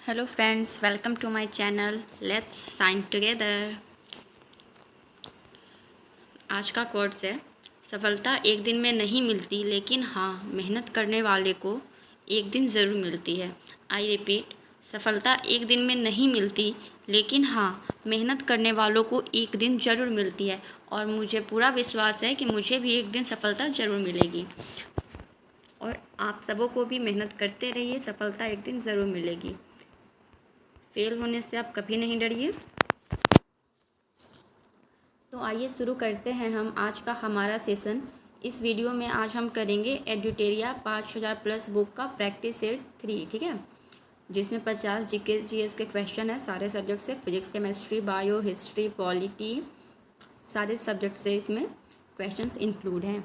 Hello friends, welcome to my channel let's sign together. आज का quotes है, सफलता एक दिन में नहीं मिलती, लेकिन हाँ, मेहनत करने वाले को एक दिन ज़रूर मिलती है। आई रिपीट, सफलता एक दिन में नहीं मिलती, लेकिन हाँ, मेहनत करने वालों को एक दिन ज़रूर मिलती है। और मुझे पूरा विश्वास है कि मुझे भी एक दिन सफलता ज़रूर मिलेगी। और आप सबों को भी मेहनत करते रहिए, सफलता एक दिन ज़रूर मिलेगी। फेल होने से आप कभी नहीं डरिए। तो आइए शुरू करते हैं हम आज का हमारा सेशन। इस वीडियो में आज हम करेंगे एडुटेरिया 5000 प्लस बुक का प्रैक्टिस सेट 3, ठीक है, जिसमें 50 जीके जीएस के क्वेश्चन है सारे सब्जेक्ट से, physics, chemistry, bio, history, polity, सारे सब्जेक्ट से इसमें क्वेश्चंस इंक्लूड हैं।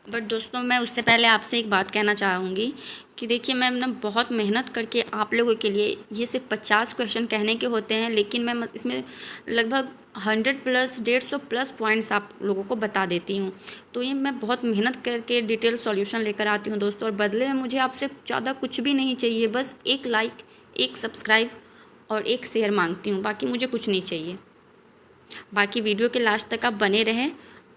बट दोस्तों, मैं उससे पहले आपसे एक बात कहना चाहूँगी कि देखिए, मैं ना बहुत मेहनत करके आप लोगों के लिए, ये सिर्फ 50 क्वेश्चन कहने के होते हैं, लेकिन मैं इसमें लगभग 100 प्लस 150 प्लस पॉइंट्स आप लोगों को बता देती हूँ। तो ये मैं बहुत मेहनत करके डिटेल सॉल्यूशन लेकर आती हूँ दोस्तों, और बदले में मुझे आपसे ज़्यादा कुछ भी नहीं चाहिए, बस एक लाइक, एक सब्सक्राइब और एक शेयर मांगती हूँ, बाकी मुझे कुछ नहीं चाहिए। बाकी वीडियो के लास्ट तक आप बने रहें,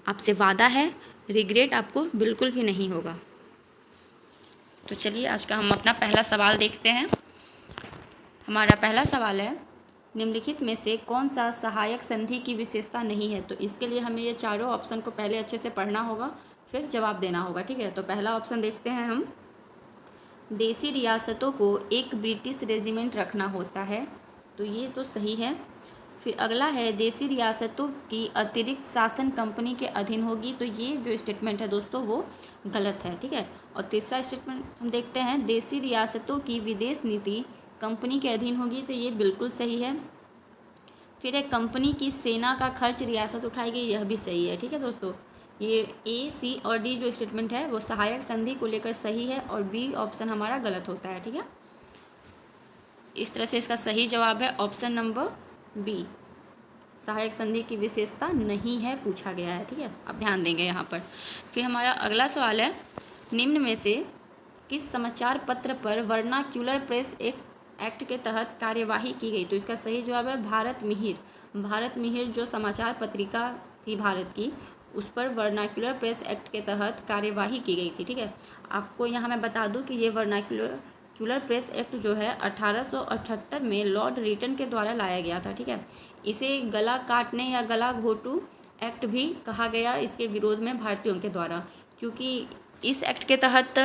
आपसे वादा है, रिग्रेट आपको बिल्कुल भी नहीं होगा। तो चलिए आज का हम अपना पहला सवाल देखते हैं। हमारा पहला सवाल है, निम्नलिखित में से कौन सा सहायक संधि की विशेषता नहीं है। तो इसके लिए हमें ये चारों ऑप्शन को पहले अच्छे से पढ़ना होगा, फिर जवाब देना होगा, ठीक है। तो पहला ऑप्शन देखते हैं हम, देशी रियासतों को एक ब्रिटिश रेजिमेंट रखना होता है। तो ये तो सही है। फिर अगला है, देशी रियासतों की अतिरिक्त शासन कंपनी के अधीन होगी। तो ये जो स्टेटमेंट है दोस्तों वो गलत है, ठीक है। और तीसरा स्टेटमेंट हम देखते हैं, देशी रियासतों की विदेश नीति कंपनी के अधीन होगी। तो ये बिल्कुल सही है। फिर एक कंपनी की सेना का खर्च रियासत उठाएगी, यह भी सही है, ठीक है दोस्तों। ये ए, सी और डी जो स्टेटमेंट है वो सहायक संधि को लेकर सही है, और बी ऑप्शन हमारा गलत होता है, ठीक है। इस तरह से इसका सही जवाब है ऑप्शन नंबर बी, सहायक संधि की विशेषता नहीं है, पूछा गया है, ठीक है। आप ध्यान देंगे यहाँ पर। फिर हमारा अगला सवाल है, निम्न में से किस समाचार पत्र पर वर्नाक्यूलर प्रेस एक्ट के तहत कार्यवाही की गई। तो इसका सही जवाब है भारत मिहिर। भारत मिहिर जो समाचार पत्रिका थी भारत की, उस पर वर्नाक्यूलर प्रेस एक्ट के तहत कार्यवाही की गई थी, ठीक है। आपको यहाँ मैं बता दूँ कि ये वर्नाक्यूलर प्रेस एक्ट जो है 1878 में लॉर्ड रिटन के द्वारा लाया गया था, ठीक है। इसे गला काटने या गला घोटू एक्ट भी कहा गया इसके विरोध में भारतीयों के द्वारा, क्योंकि इस एक्ट के तहत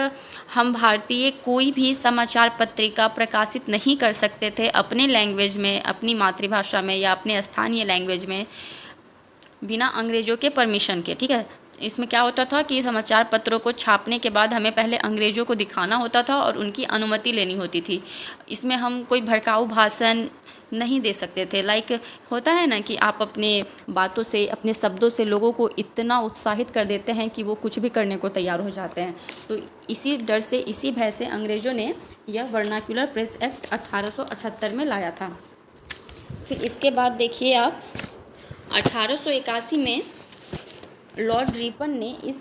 हम भारतीय कोई भी समाचार पत्रिका प्रकाशित नहीं कर सकते थे अपने लैंग्वेज में, अपनी मातृभाषा में या अपने स्थानीय लैंग्वेज में, बिना अंग्रेज़ों के परमिशन के, ठीक है। इसमें क्या होता था कि समाचार पत्रों को छापने के बाद हमें पहले अंग्रेज़ों को दिखाना होता था और उनकी अनुमति लेनी होती थी। इसमें हम कोई भड़काऊ भाषण नहीं दे सकते थे। लाइक होता है ना कि आप अपने बातों से, अपने शब्दों से लोगों को इतना उत्साहित कर देते हैं कि वो कुछ भी करने को तैयार हो जाते हैं। तो इसी डर से, इसी भय से अंग्रेज़ों ने यह वर्नाक्यूलर प्रेस एक्ट 1878 में लाया था। फिर इसके बाद देखिए आप, 1881 में लॉर्ड रिपन ने इस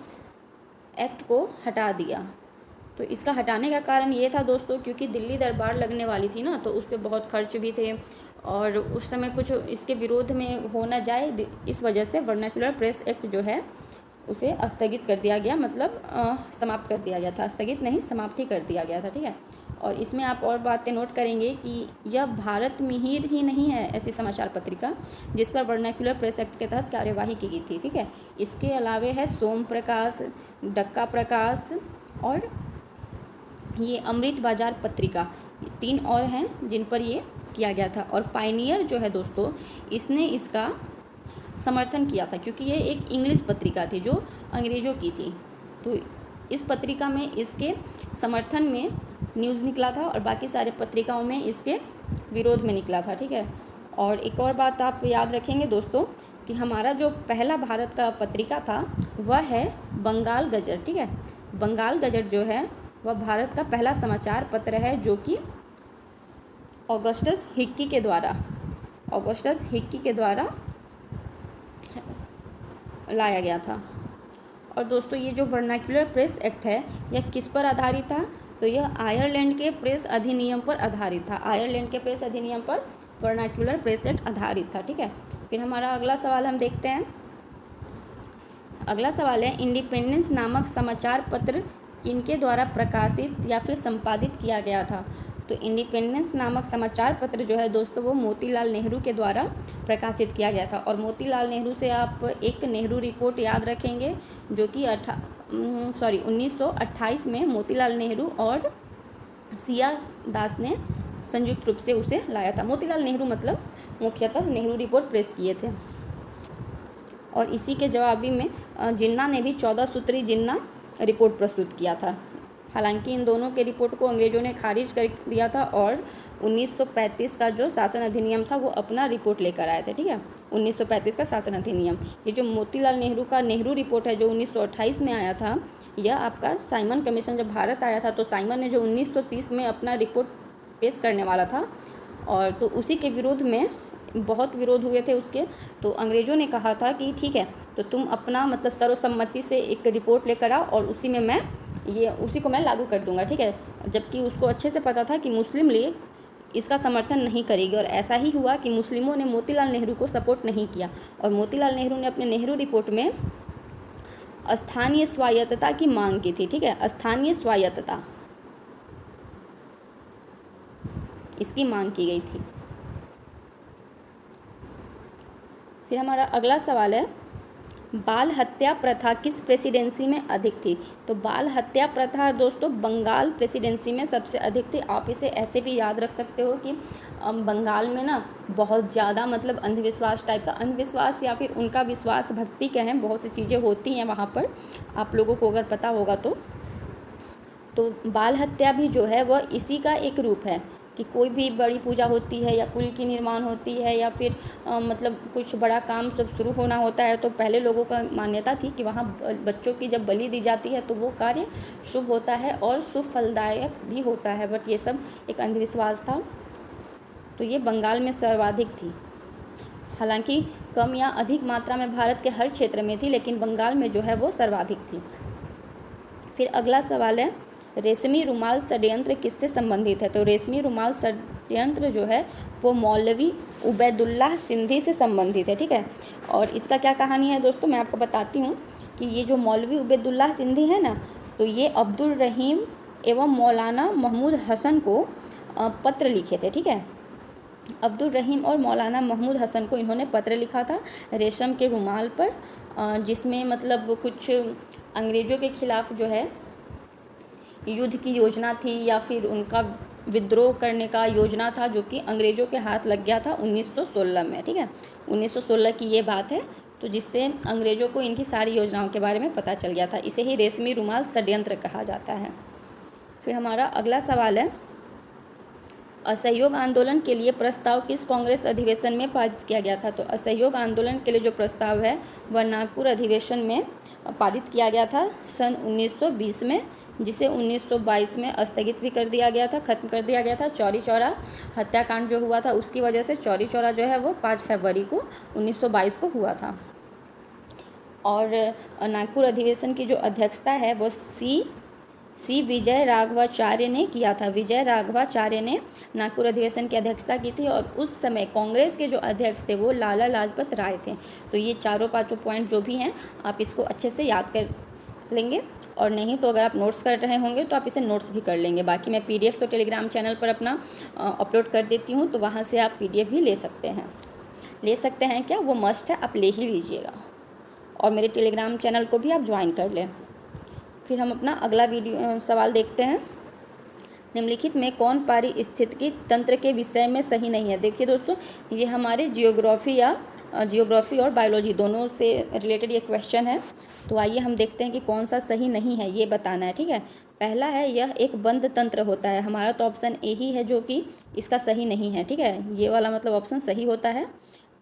एक्ट को हटा दिया। तो इसका हटाने का कारण ये था दोस्तों, क्योंकि दिल्ली दरबार लगने वाली थी ना, तो उस पर बहुत खर्च भी थे, और उस समय कुछ इसके विरोध में हो ना जाए, इस वजह से वर्नाक्यूलर प्रेस एक्ट जो है उसे स्थगित कर दिया गया, मतलब समाप्त कर दिया गया था। स्थगित नहीं, समाप्त ही कर दिया गया था, ठीक है। और इसमें आप और बातें नोट करेंगे कि यह भारत मिहिर ही नहीं है ऐसी समाचार पत्रिका जिस पर वर्नाक्यूलर प्रेस एक्ट के तहत कार्यवाही की गई थी, ठीक है। इसके अलावे है सोम प्रकाश, डक्का प्रकाश और ये अमृत बाजार पत्रिका, 3 और हैं जिन पर ये किया गया था। और पायनियर जो है दोस्तों, इसने इसका समर्थन किया था, क्योंकि ये एक इंग्लिश पत्रिका थी जो अंग्रेज़ों की थी। तो इस पत्रिका में इसके समर्थन में न्यूज़ निकला था, और बाकी सारे पत्रिकाओं में इसके विरोध में निकला था, ठीक है। और एक और बात आप याद रखेंगे दोस्तों कि हमारा जो पहला भारत का पत्रिका था वह है बंगाल गजट, ठीक है। बंगाल गजट जो है वह भारत का पहला समाचार पत्र है, जो कि ऑगस्टस हिक्की के द्वारा लाया गया था। और दोस्तों, ये जो वर्नाक्यूलर प्रेस एक्ट है यह किस पर आधारित था। तो यह आयरलैंड के प्रेस अधिनियम पर आधारित था। आयरलैंड के प्रेस अधिनियम पर वर्नाक्यूलर प्रेस एक्ट आधारित था। ठीक है, फिर हमारा अगला सवाल हम देखते हैं। अगला सवाल है, इंडिपेंडेंस नामक समाचार पत्र किनके द्वारा प्रकाशित या फिर संपादित किया गया था? तो इंडिपेंडेंस नामक समाचार पत्र जो है दोस्तों वो मोतीलाल नेहरू के द्वारा प्रकाशित किया गया था। और मोतीलाल नेहरू से आप एक नेहरू रिपोर्ट याद रखेंगे जो कि 1928 में मोतीलाल नेहरू और सिया दास ने संयुक्त रूप से उसे लाया था। मोतीलाल नेहरू मतलब मुख्यतः नेहरू रिपोर्ट प्रेस किए थे। और इसी के जवाबी में जिन्ना ने भी 14 सूत्री जिन्ना रिपोर्ट प्रस्तुत किया था। हालांकि इन दोनों के रिपोर्ट को अंग्रेज़ों ने खारिज कर दिया था और 1935 का जो शासन अधिनियम था वो अपना रिपोर्ट लेकर आए थे। ठीक है, 1935 का शासन अधिनियम। ये जो मोतीलाल नेहरू का नेहरू रिपोर्ट है जो 1928 में आया था, यह आपका साइमन कमीशन जब भारत आया था तो साइमन ने जो 1930 में अपना रिपोर्ट पेश करने वाला था और तो उसी के विरोध में बहुत विरोध हुए थे उसके। तो अंग्रेज़ों ने कहा था कि ठीक है, तो तुम अपना मतलब सर्वसम्मति से एक रिपोर्ट लेकर आओ और उसी को मैं लागू कर दूंगा। ठीक है, जबकि उसको अच्छे से पता था कि मुस्लिम लीग इसका समर्थन नहीं करेगी। और ऐसा ही हुआ कि मुस्लिमों ने मोतीलाल नेहरू को सपोर्ट नहीं किया और मोतीलाल नेहरू ने अपने नेहरू रिपोर्ट में स्थानीय स्वायत्तता की मांग की थी। ठीक है, स्थानीय स्वायत्तता इसकी मांग की गई थी। फिर हमारा अगला सवाल है, बाल हत्या प्रथा किस प्रेसिडेंसी में अधिक थी? तो बाल हत्या प्रथा दोस्तों बंगाल प्रेसिडेंसी में सबसे अधिक थी। आप इसे ऐसे भी याद रख सकते हो कि बंगाल में ना बहुत ज़्यादा मतलब अंधविश्वास टाइप का, अंधविश्वास या फिर उनका विश्वास भक्ति कहें, बहुत सी चीज़ें होती हैं वहाँ पर, आप लोगों को अगर पता होगा तो बाल हत्या भी जो है वह इसी का एक रूप है कि कोई भी बड़ी पूजा होती है या पुल की निर्माण होती है या फिर मतलब कुछ बड़ा काम सब शुरू होना होता है तो पहले लोगों का मान्यता थी कि वहाँ बच्चों की जब बलि दी जाती है तो वो कार्य शुभ होता है और शुभ फलदायक भी होता है। बट ये सब एक अंधविश्वास था। तो ये बंगाल में सर्वाधिक थी। हालांकि कम या अधिक मात्रा में भारत के हर क्षेत्र में थी, लेकिन बंगाल में जो है वो सर्वाधिक थी। फिर अगला सवाल है, रेशमी रुमाल षड्यंत्र किससे संबंधित है? तो रेशमी रुमाल षड्यंत्र जो है वो मौलवी उबैदुल्लाह सिंधी से संबंधित है। ठीक है, और इसका क्या कहानी है दोस्तों मैं आपको बताती हूँ कि ये जो मौलवी उबैदुल्लाह सिंधी है ना, तो ये अब्दुल रहीम एवं मौलाना महमूद हसन को पत्र लिखे थे। ठीक है, अब्दुल रहीम और मौलाना महमूद हसन को इन्होंने पत्र लिखा था रेशम के रुमाल पर, जिसमें मतलब कुछ अंग्रेज़ों के खिलाफ़ जो है युद्ध की योजना थी या फिर उनका विद्रोह करने का योजना था जो कि अंग्रेज़ों के हाथ लग गया था 1916 में। ठीक है, 1916 की ये बात है, तो जिससे अंग्रेज़ों को इनकी सारी योजनाओं के बारे में पता चल गया था। इसे ही रेशमी रुमाल षड्यंत्र कहा जाता है। फिर हमारा अगला सवाल है, असहयोग आंदोलन के लिए प्रस्ताव किस कांग्रेस अधिवेशन में पारित किया गया था? तो असहयोग आंदोलन के लिए जो प्रस्ताव है वह नागपुर अधिवेशन में पारित किया गया था सन 1920 में, जिसे 1922 में स्थगित भी कर दिया गया था, ख़त्म कर दिया गया था। चौरी चौरा हत्याकांड जो हुआ था उसकी वजह से चौरी चौरा जो है वो 5 फरवरी को 1922 को हुआ था। और नागपुर अधिवेशन की जो अध्यक्षता है वो सी विजय राघवाचार्य ने किया था। विजय राघवाचार्य ने नागपुर अधिवेशन की अध्यक्षता की थी और उस समय कांग्रेस के जो अध्यक्ष थे वो लाला लाजपत राय थे। तो ये चारों पाँचों पॉइंट जो भी हैं आप इसको अच्छे से याद कर लेंगे, और नहीं तो अगर आप नोट्स कर रहे होंगे तो आप इसे नोट्स भी कर लेंगे। बाकी मैं पीडीएफ तो टेलीग्राम चैनल पर अपना अपलोड कर देती हूँ, तो वहाँ से आप पीडीएफ भी ले सकते हैं क्या, वो मस्ट है, आप ले ही लीजिएगा। और मेरे टेलीग्राम चैनल को भी आप ज्वाइन कर लें। फिर हम अपना अगला सवाल देखते हैं, निम्नलिखित में कौन पारिस्थितिकी तंत्र के विषय में सही नहीं है? देखिए दोस्तों, ये हमारे जियोग्राफी और बायोलॉजी दोनों से रिलेटेड ये क्वेश्चन है। तो आइए हम देखते हैं कि कौन सा सही नहीं है, ये बताना है। ठीक है, पहला है यह एक बंद तंत्र होता है। हमारा तो ऑप्शन ए ही है जो कि इसका सही नहीं है। ठीक है, ये वाला मतलब ऑप्शन सही होता है।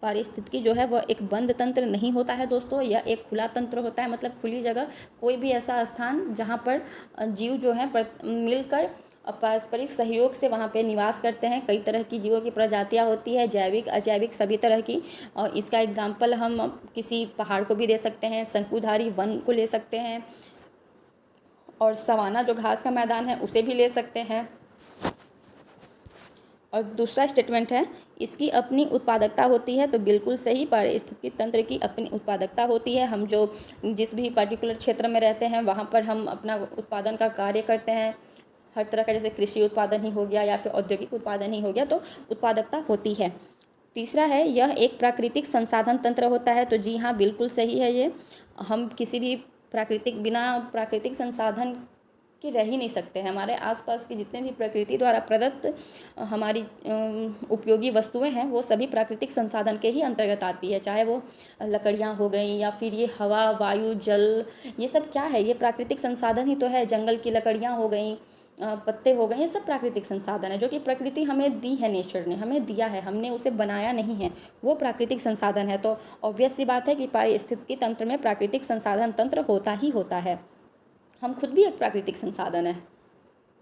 पारिस्थितिकी जो है वह एक बंद तंत्र नहीं होता है दोस्तों, यह एक खुला तंत्र होता है। मतलब खुली जगह, कोई भी ऐसा स्थान जहाँ पर जीव जो है मिलकर पारस्परिक सहयोग से वहाँ पे निवास करते हैं। कई तरह की जीवों की प्रजातियाँ होती है, जैविक अजैविक सभी तरह की। और इसका एग्जाम्पल हम किसी पहाड़ को भी दे सकते हैं, शंकुधारी वन को ले सकते हैं, और सवाना जो घास का मैदान है उसे भी ले सकते हैं। और दूसरा स्टेटमेंट है, इसकी अपनी उत्पादकता होती है, तो बिल्कुल सही, पारिस्थितिकी तंत्र की अपनी उत्पादकता होती है। हम जो जिस भी पर्टिकुलर क्षेत्र में रहते हैं वहाँ पर हम अपना उत्पादन का कार्य करते हैं, हर तरह का, जैसे कृषि उत्पादन ही हो गया या फिर औद्योगिक उत्पादन ही हो गया, तो उत्पादकता होती है। तीसरा है, यह एक प्राकृतिक संसाधन तंत्र होता है, तो जी हाँ बिल्कुल सही है ये। हम किसी भी बिना प्राकृतिक संसाधन के रह ही नहीं सकते हैं। हमारे आसपास के जितने भी प्रकृति द्वारा प्रदत्त हमारी उपयोगी वस्तुएं हैं वो सभी प्राकृतिक संसाधन के ही अंतर्गत आती है, चाहे वो लकड़ियाँ हो गई या फिर ये हवा, वायु, जल, ये सब क्या है, ये प्राकृतिक संसाधन ही तो है। जंगल की लकड़ियाँ हो गई, पत्ते हो गए, ये सब प्राकृतिक संसाधन है जो कि प्रकृति हमें दी है, नेचर ने हमें दिया है, हमने उसे बनाया नहीं है, वो प्राकृतिक संसाधन है। तो ऑब्वियस सी बात है कि पारिस्थितिकी तंत्र में प्राकृतिक संसाधन तंत्र होता ही होता है। हम खुद भी एक प्राकृतिक संसाधन है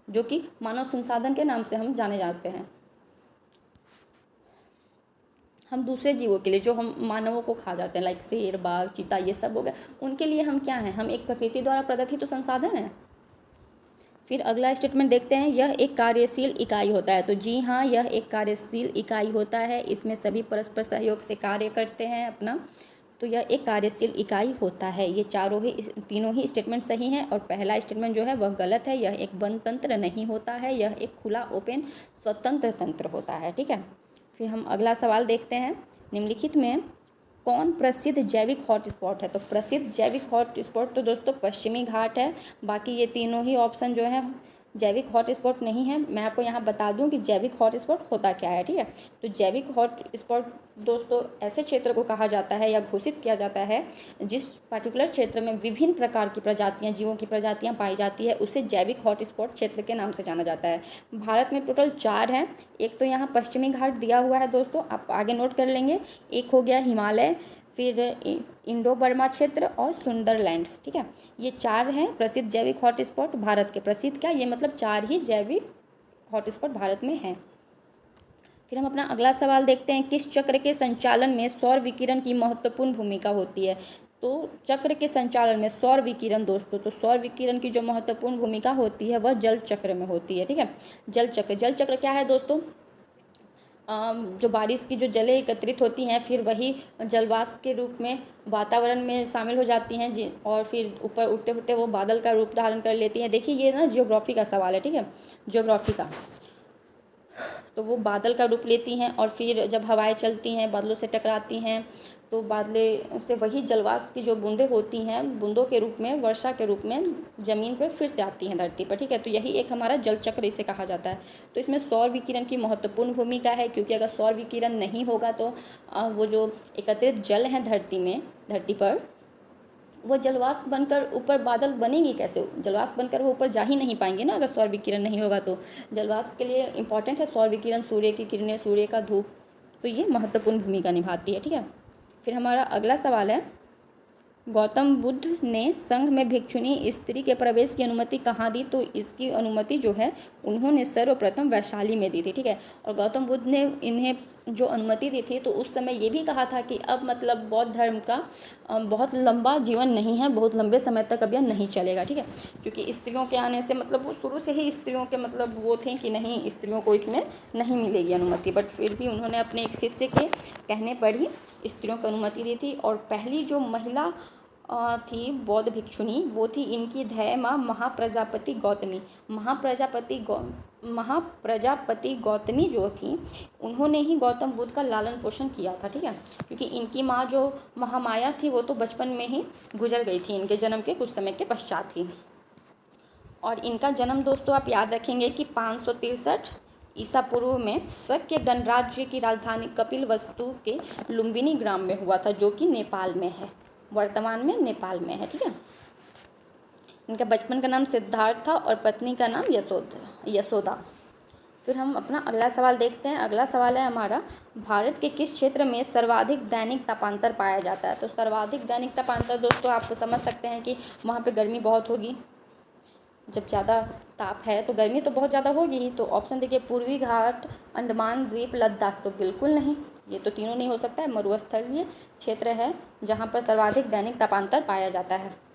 जो कि मानव संसाधन के नाम से हम जाने जाते हैं। हम दूसरे जीवों के लिए जो हम मानवों को खा जाते हैं, लाइक शेर, बाघ, चीता, ये सब हो गए, उनके लिए हम क्या हैं, हम एक प्रकृति द्वारा प्रदत्त ही तो संसाधन है। फिर अगला स्टेटमेंट देखते हैं, यह एक कार्यशील इकाई होता है, तो जी हाँ यह एक कार्यशील इकाई होता है। इसमें सभी परस्पर सहयोग से कार्य करते हैं अपना, तो यह एक कार्यशील इकाई होता है। ये तीनों ही स्टेटमेंट सही हैं और पहला स्टेटमेंट जो है वह गलत है। यह एक बंद तंत्र नहीं होता है, यह एक खुला ओपन स्वतंत्र तंत्र होता है। ठीक है, फिर हम अगला सवाल देखते हैं, निम्नलिखित में कौन प्रसिद्ध जैविक हॉटस्पॉट है। तो प्रसिद्ध जैविक हॉटस्पॉट तो दोस्तों पश्चिमी घाट है। बाकी ये तीनों ही ऑप्शन जो है जैविक हॉटस्पॉट नहीं है। मैं आपको यहाँ बता दूँ कि जैविक हॉटस्पॉट होता क्या है। ठीक है, तो जैविक हॉटस्पॉट दोस्तों ऐसे क्षेत्र को कहा जाता है या घोषित किया जाता है जिस पर्टिकुलर क्षेत्र में विभिन्न प्रकार की प्रजातियाँ, जीवों की प्रजातियाँ पाई जाती है, उसे जैविक हॉटस्पॉट क्षेत्र के नाम से जाना जाता है। भारत में टोटल 4 हैं। एक तो यहाँ पश्चिमी घाट दिया हुआ है दोस्तों, आप आगे नोट कर लेंगे। एक हो गया हिमालय, फिर इंडो बर्मा क्षेत्र और सुंदरलैंड। ठीक है, ये 4 हैं प्रसिद्ध जैविक हॉटस्पॉट भारत के। प्रसिद्ध क्या, ये मतलब 4 ही जैविक हॉटस्पॉट भारत में हैं। फिर हम अपना अगला सवाल देखते हैं, किस चक्र के संचालन में सौर विकिरण की महत्वपूर्ण भूमिका होती है। तो चक्र के संचालन में सौर विकिरण दोस्तों, तो सौर विकिरण की जो महत्वपूर्ण भूमिका होती है वह जल चक्र में होती है। ठीक है, जल चक्र क्या है दोस्तों, जो बारिश की जो जलें एकत्रित होती हैं फिर वही जलवाष्प के रूप में वातावरण में शामिल हो जाती हैं और फिर ऊपर उठते उठते वो बादल का रूप धारण कर लेती हैं। देखिए ये ना जियोग्राफी का सवाल है। ठीक है, जियोग्राफी का, तो वो बादल का रूप लेती हैं और फिर जब हवाएं चलती हैं बादलों से टकराती हैं तो बादले से वही जलवाष्प की जो बूंदें होती हैं बूंदों के रूप में, वर्षा के रूप में ज़मीन पर फिर से आती हैं धरती पर। ठीक है, तो यही एक हमारा जल चक्र इसे कहा जाता है। तो इसमें सौर विकिरण की महत्वपूर्ण भूमिका है, क्योंकि अगर सौर विकिरण नहीं होगा तो वो जो एकत्रित जल हैं धरती पर वो जलवाष्प बनकर ऊपर बादल बनेंगे कैसे, जलवाष्प बनकर वो ऊपर जा ही नहीं पाएंगे ना, अगर सौर विकिरण नहीं होगा तो। जलवाष्प के लिए इम्पॉर्टेंट है सौर विकिरण, सूर्य की किरणें, सूर्य का धूप, तो ये महत्वपूर्ण भूमिका निभाती है। ठीक है, फिर हमारा अगला सवाल है, गौतम बुद्ध ने संघ में भिक्षुणी स्त्री के प्रवेश की अनुमति कहाँ दी। तो इसकी अनुमति जो है उन्होंने सर्वप्रथम वैशाली में दी थी। ठीक है, और गौतम बुद्ध ने इन्हें जो अनुमति दी थी तो उस समय ये भी कहा था कि अब मतलब बौद्ध धर्म का बहुत लंबा जीवन नहीं है, बहुत लंबे समय तक अब यह नहीं चलेगा। ठीक है, क्योंकि स्त्रियों के आने से मतलब वो शुरू से ही स्त्रियों के मतलब वो थे कि नहीं, स्त्रियों को इसमें नहीं मिलेगी अनुमति, बट फिर भी उन्होंने अपने एक शिष्य के कहने पर ही स्त्रियों को अनुमति दी थी। और पहली जो महिला थी बौद्ध भिक्षुणी वो थी इनकी धैर्य माँ महाप्रजापति गौतमी। महाप्रजापति गौतमी जो थी उन्होंने ही गौतम बुद्ध का लालन पोषण किया था। ठीक है, क्योंकि इनकी माँ जो महामाया थी वो तो बचपन में ही गुजर गई थी, इनके जन्म के कुछ समय के पश्चात ही। और इनका जन्म दोस्तों आप याद रखेंगे कि 563 ईसा पूर्व में शक्य गणराज्य की राजधानी कपिलवस्तु के लुम्बिनी ग्राम में हुआ था, जो कि नेपाल में है, वर्तमान में नेपाल में है। ठीक है, इनका बचपन का नाम सिद्धार्थ था और पत्नी का नाम यशोदा। फिर हम अपना अगला सवाल देखते हैं। अगला सवाल है हमारा, भारत के किस क्षेत्र में सर्वाधिक दैनिक तापांतर पाया जाता है। तो सर्वाधिक दैनिक तापांतर दोस्तों आप समझ सकते हैं कि वहाँ पे गर्मी बहुत होगी, जब ज़्यादा ताप है तो गर्मी तो बहुत ज़्यादा होगी ही। तो ऑप्शन देखिए, पूर्वी घाट, अंडमान द्वीप, लद्दाख, तो बिल्कुल नहीं, ये तो तीनों नहीं हो सकता है। मरुस्थलीय क्षेत्र है जहाँ पर सर्वाधिक दैनिक तापांतर पाया जाता है।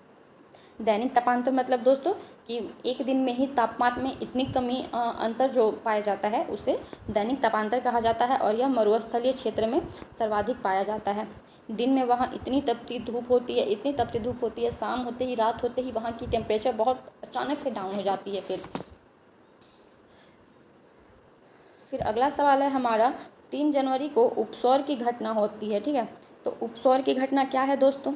दैनिक तापांतर मतलब दोस्तों कि एक दिन में ही तापमान में इतनी कमी अंतर जो पाया जाता है उसे दैनिक तापांतर कहा जाता है। और यह मरुस्थलीय क्षेत्र में सर्वाधिक पाया जाता है। दिन में वहाँ इतनी तपती धूप होती है, इतनी तपती धूप होती है, शाम होते ही, रात होते ही वहाँ की टेम्परेचर बहुत अचानक से डाउन हो जाती है। फिर अगला सवाल है हमारा, 3 जनवरी को उपसौर की घटना होती है। ठीक है, तो उपसौर की घटना क्या है दोस्तों?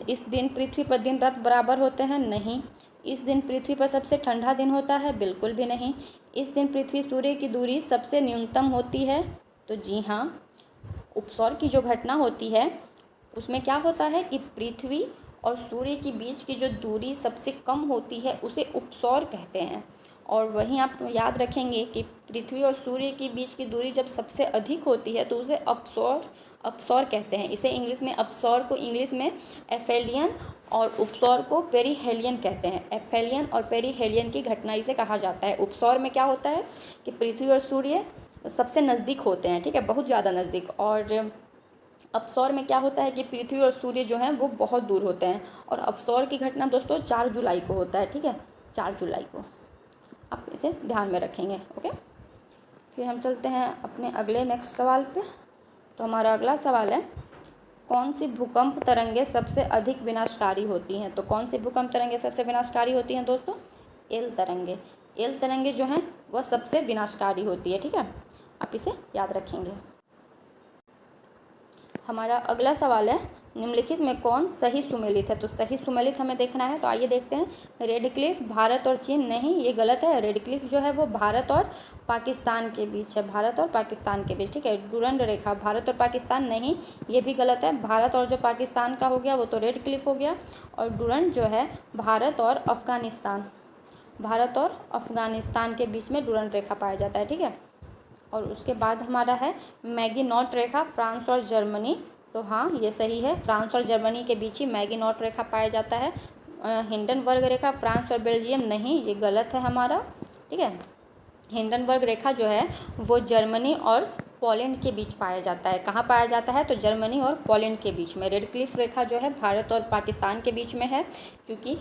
इस दिन पृथ्वी पर दिन रात बराबर होते हैं? नहीं। इस दिन पृथ्वी पर सबसे ठंडा दिन होता है? बिल्कुल भी नहीं। इस दिन पृथ्वी सूर्य की दूरी सबसे न्यूनतम होती है? तो जी हाँ, उपसौर की जो घटना होती है उसमें क्या होता है कि पृथ्वी और सूर्य के बीच की जो दूरी सबसे कम होती है उसे उपसौर कहते हैं। और वहीं आप याद रखेंगे कि पृथ्वी और सूर्य के बीच की दूरी जब सबसे अधिक होती है तो उसे अपसौर कहते हैं। इसे इंग्लिश में, अपसौर को इंग्लिश में एफेलियन और उपसौर को पेरीहेलियन कहते हैं। एफेलियन और पेरीहेलियन की घटना इसे कहा जाता है। उपसौर में क्या होता है कि पृथ्वी और सूर्य सबसे नज़दीक होते हैं, ठीक है, बहुत ज़्यादा नज़दीक। और अपसौर में क्या होता है कि पृथ्वी और सूर्य जो हैं वो बहुत दूर होते हैं। और अपसौर की घटना दोस्तों 4 जुलाई को होता है। ठीक है, 4 जुलाई को आप इसे ध्यान में रखेंगे। ओके, फिर हम चलते हैं अपने अगले नेक्स्ट सवाल पे। तो हमारा अगला सवाल है, कौन सी भूकंप तरंगें सबसे अधिक विनाशकारी होती हैं? तो कौन सी भूकंप तरंगें सबसे विनाशकारी होती हैं दोस्तों? एल तरंगे। एल तरंगे जो हैं वह सबसे विनाशकारी होती है। ठीक है, आप इसे याद रखेंगे। हमारा अगला सवाल है, निम्नलिखित में कौन सही सुमेलित है? तो सही सुमेलित हमें देखना है। तो आइए देखते हैं। रेड क्लिफ भारत और चीन, नहीं, ये गलत है। रेड क्लिफ जो है वो भारत और पाकिस्तान के बीच है, भारत और पाकिस्तान के बीच। ठीक है, डुरंड रेखा भारत और पाकिस्तान, नहीं, ये भी गलत है। भारत और जो पाकिस्तान का हो गया वो तो रेड क्लिफ हो गया। और डुरंड जो है भारत और अफ़गानिस्तान, भारत और अफ़गानिस्तान के बीच में डुरंड रेखा पाया जाता है। ठीक है, और उसके बाद हमारा है मैगीनॉट रेखा फ्रांस और जर्मनी। तो हाँ, ये सही है, फ्रांस और जर्मनी के बीच ही मैगीनॉट रेखा पाया जाता है। हिंडनबर्ग रेखा फ्रांस और बेल्जियम, नहीं, ये गलत है हमारा। ठीक है, हिंडनबर्ग रेखा जो है वो जर्मनी और पोलैंड के बीच पाया जाता है। कहाँ पाया जाता है? तो जर्मनी और पोलैंड के बीच में। रेड क्लिफ रेखा जो है भारत और पाकिस्तान के बीच में है, क्योंकि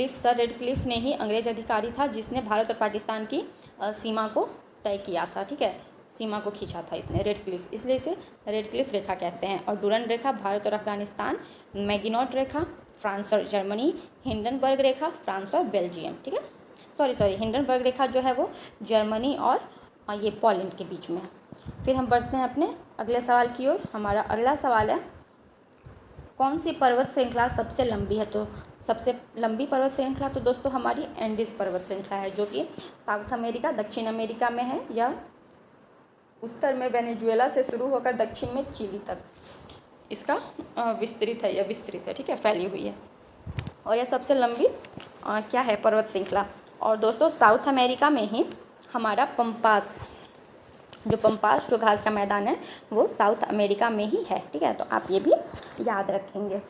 सर रेड क्लिफ ने ही अंग्रेज अधिकारी था जिसने भारत और पाकिस्तान की सीमा को तय किया था। ठीक है, सीमा को खींचा था इसने, रेड क्लिफ, इसलिए इसे रेड क्लिफ रेखा कहते हैं। और डुरंड रेखा भारत और अफगानिस्तान, मैगीनॉट रेखा फ्रांस और जर्मनी, हिंडनबर्ग रेखा फ्रांस और बेल्जियम। ठीक है, सॉरी, हिंडनबर्ग रेखा जो है वो जर्मनी और ये पोलैंड के बीच में। फिर हम बढ़ते हैं अपने अगले सवाल की ओर। हमारा अगला सवाल है, कौन सी पर्वत श्रृंखला सबसे लंबी है? तो सबसे लंबी पर्वत श्रृंखला तो दोस्तों हमारी एंडीज पर्वत श्रृंखला है, जो कि साउथ अमेरिका, दक्षिण अमेरिका में है। यह उत्तर में वेनेजुएला से शुरू होकर दक्षिण में चिली तक इसका विस्तृत है, यह विस्तृत है। ठीक है, फैली हुई है। और यह सबसे लंबी क्या है पर्वत श्रृंखला? और दोस्तों साउथ अमेरिका में ही हमारा पंपास जो घास का मैदान है वो साउथ अमेरिका में ही है। ठीक है, तो आप ये भी याद रखेंगे।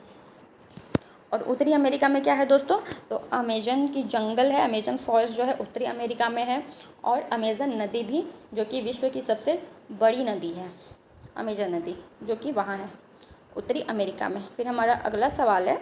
और उत्तरी अमेरिका में क्या है दोस्तों? तो अमेजन की जंगल है, अमेजन फॉरेस्ट जो है उत्तरी अमेरिका में है। और अमेजन नदी भी, जो कि विश्व की सबसे बड़ी नदी है, अमेजन नदी, जो कि वहाँ है उत्तरी अमेरिका में। फिर हमारा अगला सवाल है,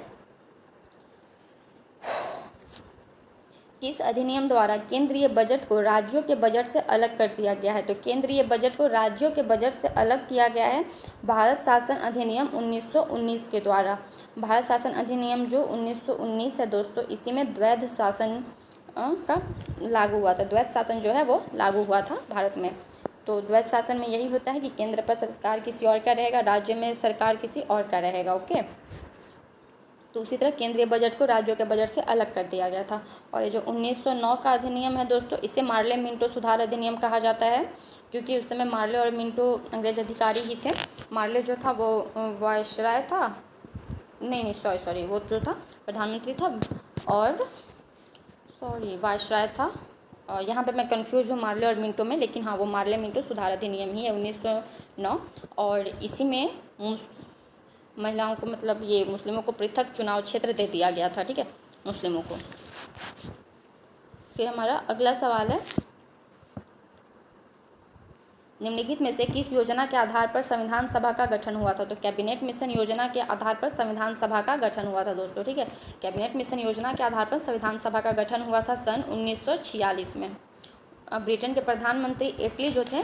किस अधिनियम द्वारा केंद्रीय बजट को राज्यों के बजट से अलग कर दिया गया है? तो केंद्रीय बजट को राज्यों के बजट से अलग किया गया है भारत शासन अधिनियम 1919 के द्वारा। भारत शासन अधिनियम जो 1919 है दोस्तों, इसी में द्वैध शासन का लागू हुआ था। द्वैध शासन जो है वो लागू हुआ था भारत में। तो द्वैध शासन में यही होता है कि केंद्र पर सरकार किसी और का रहेगा, राज्य में सरकार किसी और का रहेगा। ओके, तो उसी तरह केंद्रीय बजट को राज्यों के बजट से अलग कर दिया गया था। और ये जो 1909 का अधिनियम है दोस्तों, इसे मार्ले मिंटो सुधार अधिनियम कहा जाता है, क्योंकि उस समय मार्ले और मिंटो अंग्रेज अधिकारी ही थे। मार्ले जो था वो वायसराय था, नहीं सॉरी, वो जो था प्रधानमंत्री था, और वायसराय था। और यहाँ पे मैं कंफ्यूज हूँ मार्ले और मिंटो में, लेकिन हाँ वो मार्ले मिंटो सुधार अधिनियम ही है 1909। और इसी में महिलाओं को, मतलब ये मुस्लिमों को पृथक चुनाव क्षेत्र दे दिया गया था। ठीक है, मुस्लिमों को। फिर हमारा अगला सवाल है, निम्नलिखित में से किस योजना के आधार पर संविधान सभा का गठन हुआ था? तो कैबिनेट मिशन योजना के आधार पर संविधान सभा का गठन हुआ था दोस्तों, ठीक है। कैबिनेट मिशन योजना के आधार पर संविधान सभा का गठन हुआ था सन 1946 में। ब्रिटेन के प्रधानमंत्री एटली जो थे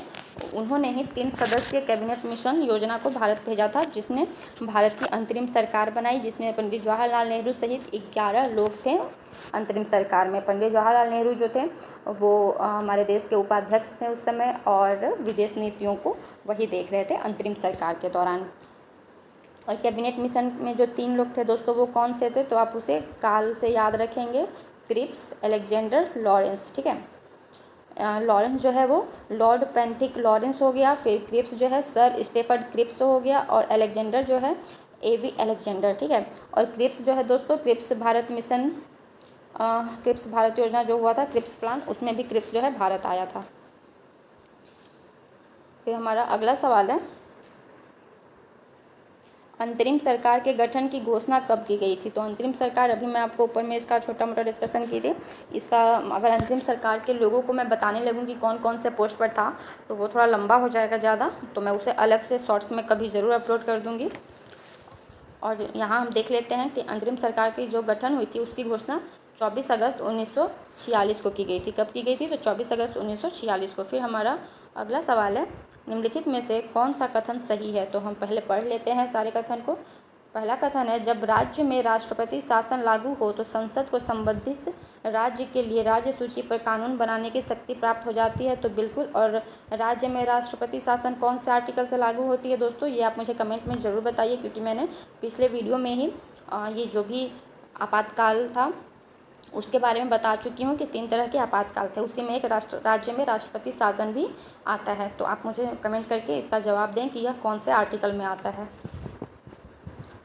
उन्होंने ही 3 सदस्यीय कैबिनेट मिशन योजना को भारत भेजा था, जिसने भारत की अंतरिम सरकार बनाई, जिसमें पंडित जवाहरलाल नेहरू सहित 11 लोग थे अंतरिम सरकार में। पंडित जवाहरलाल नेहरू जो थे वो हमारे देश के उपाध्यक्ष थे उस समय, और विदेश नीतियों को वही देख रहे थे अंतरिम सरकार के दौरान। और कैबिनेट मिशन में जो 3 लोग थे दोस्तों वो कौन से थे? तो आप उसे काल से याद रखेंगे, क्रिप्स, अलेक्जेंडर, लॉरेंस, ठीक है। लॉरेंस जो है वो लॉर्ड पैंथिक लॉरेंस हो गया, फिर क्रिप्स जो है सर स्टेफर्ड क्रिप्स हो गया, और अलेक्जेंडर जो है एवी अलेक्जेंडर, ठीक है। और क्रिप्स जो है दोस्तों, Cripps Bharat mission, Cripps Bharat योजना जो हुआ था, क्रिप्स प्लान, उसमें भी क्रिप्स जो है भारत आया था। फिर हमारा अगला सवाल है, अंतरिम सरकार के गठन की घोषणा कब की गई थी? तो अंतरिम सरकार, अभी मैं आपको ऊपर में इसका छोटा मोटा डिस्कशन की थी। इसका अगर अंतरिम सरकार के लोगों को मैं बताने लगूँगी कौन कौन से पोस्ट पर था तो वो थोड़ा लंबा हो जाएगा ज़्यादा, तो मैं उसे अलग से शॉर्ट्स में कभी ज़रूर अपलोड कर दूँगी। और यहाँ हम देख लेते हैं कि अंतरिम सरकार की जो गठन हुई थी उसकी घोषणा 24 अगस्त 1946 को की गई थी। कब की गई थी? तो 24 अगस्त 1946 को। फिर हमारा अगला सवाल है, निम्नलिखित में से कौन सा कथन सही है? तो हम पहले पढ़ लेते हैं सारे कथन को। पहला कथन है, जब राज्य में राष्ट्रपति शासन लागू हो तो संसद को संबंधित राज्य के लिए राज्य सूची पर कानून बनाने की शक्ति प्राप्त हो जाती है। तो बिल्कुल। और राज्य में राष्ट्रपति शासन कौन से आर्टिकल से लागू होती है दोस्तों, ये आप मुझे कमेंट में ज़रूर बताइए, क्योंकि मैंने पिछले वीडियो में ही ये जो भी आपातकाल था उसके बारे में बता चुकी हूँ कि 3 तरह के आपातकाल थे। उसी में एक राज्य में राष्ट्रपति शासन भी आता है। तो आप मुझे कमेंट करके इसका जवाब दें कि यह कौन से आर्टिकल में आता है।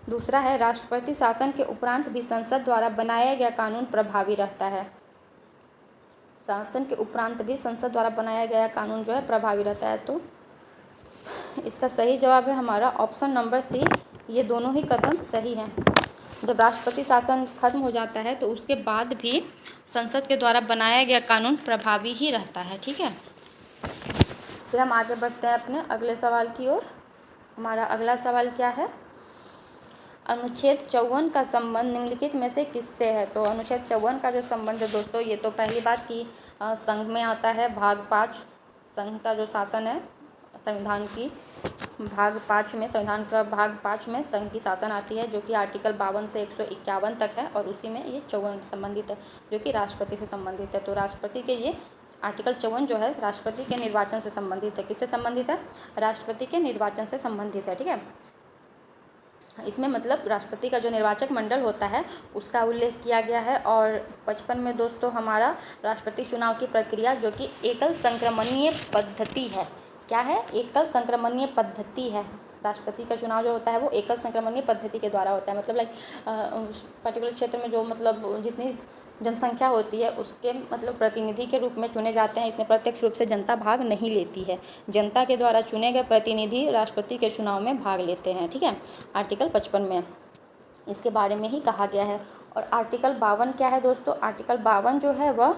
दूसरा है, राष्ट्रपति शासन के उपरांत भी संसद द्वारा बनाया गया कानून प्रभावी रहता है। शासन के उपरांत भी संसद द्वारा बनाया गया कानून जो है प्रभावी रहता है। तो इसका सही जवाब है हमारा ऑप्शन नंबर सी। ये दोनों ही कथन सही हैं। जब राष्ट्रपति शासन खत्म हो जाता है तो उसके बाद भी संसद के द्वारा बनाया गया कानून प्रभावी ही रहता है, ठीक है। फिर हम आगे बढ़ते हैं अपने अगले सवाल की ओर। हमारा अगला सवाल क्या है, अनुच्छेद 54 का संबंध निम्नलिखित में से किससे है? तो अनुच्छेद 54 का जो संबंध है दोस्तों, ये तो पहली बात कि संघ में आता है। भाग 5 संघ का जो शासन है संविधान की, भाग 5 में, संविधान का भाग 5 में संघ की शासन आती है, जो कि आर्टिकल 52 से 151 तक है, और उसी में ये 54 संबंधित है जो कि राष्ट्रपति से संबंधित है। तो राष्ट्रपति के ये आर्टिकल 54 जो है राष्ट्रपति के निर्वाचन से संबंधित है। किससे संबंधित है? राष्ट्रपति के निर्वाचन से संबंधित है, ठीक है। इसमें मतलब राष्ट्रपति का जो निर्वाचक मंडल होता है उसका उल्लेख किया गया है। और 55 में दोस्तों हमारा राष्ट्रपति चुनाव की प्रक्रिया जो कि एकल संक्रमणीय पद्धति है। क्या है? एकल संक्रमणीय पद्धति है। राष्ट्रपति का चुनाव जो होता है वो एकल संक्रमणीय पद्धति के द्वारा होता है। मतलब लाइक पर्टिकुलर क्षेत्र में जो मतलब जितनी जनसंख्या होती है उसके मतलब प्रतिनिधि के रूप में चुने जाते हैं। इसमें प्रत्यक्ष रूप से जनता भाग नहीं लेती है। जनता के द्वारा चुने गए प्रतिनिधि राष्ट्रपति के चुनाव में भाग लेते हैं, ठीक है। आर्टिकल 55 में इसके बारे में ही कहा गया है। और आर्टिकल 52 क्या है दोस्तों? आर्टिकल 52 जो है वह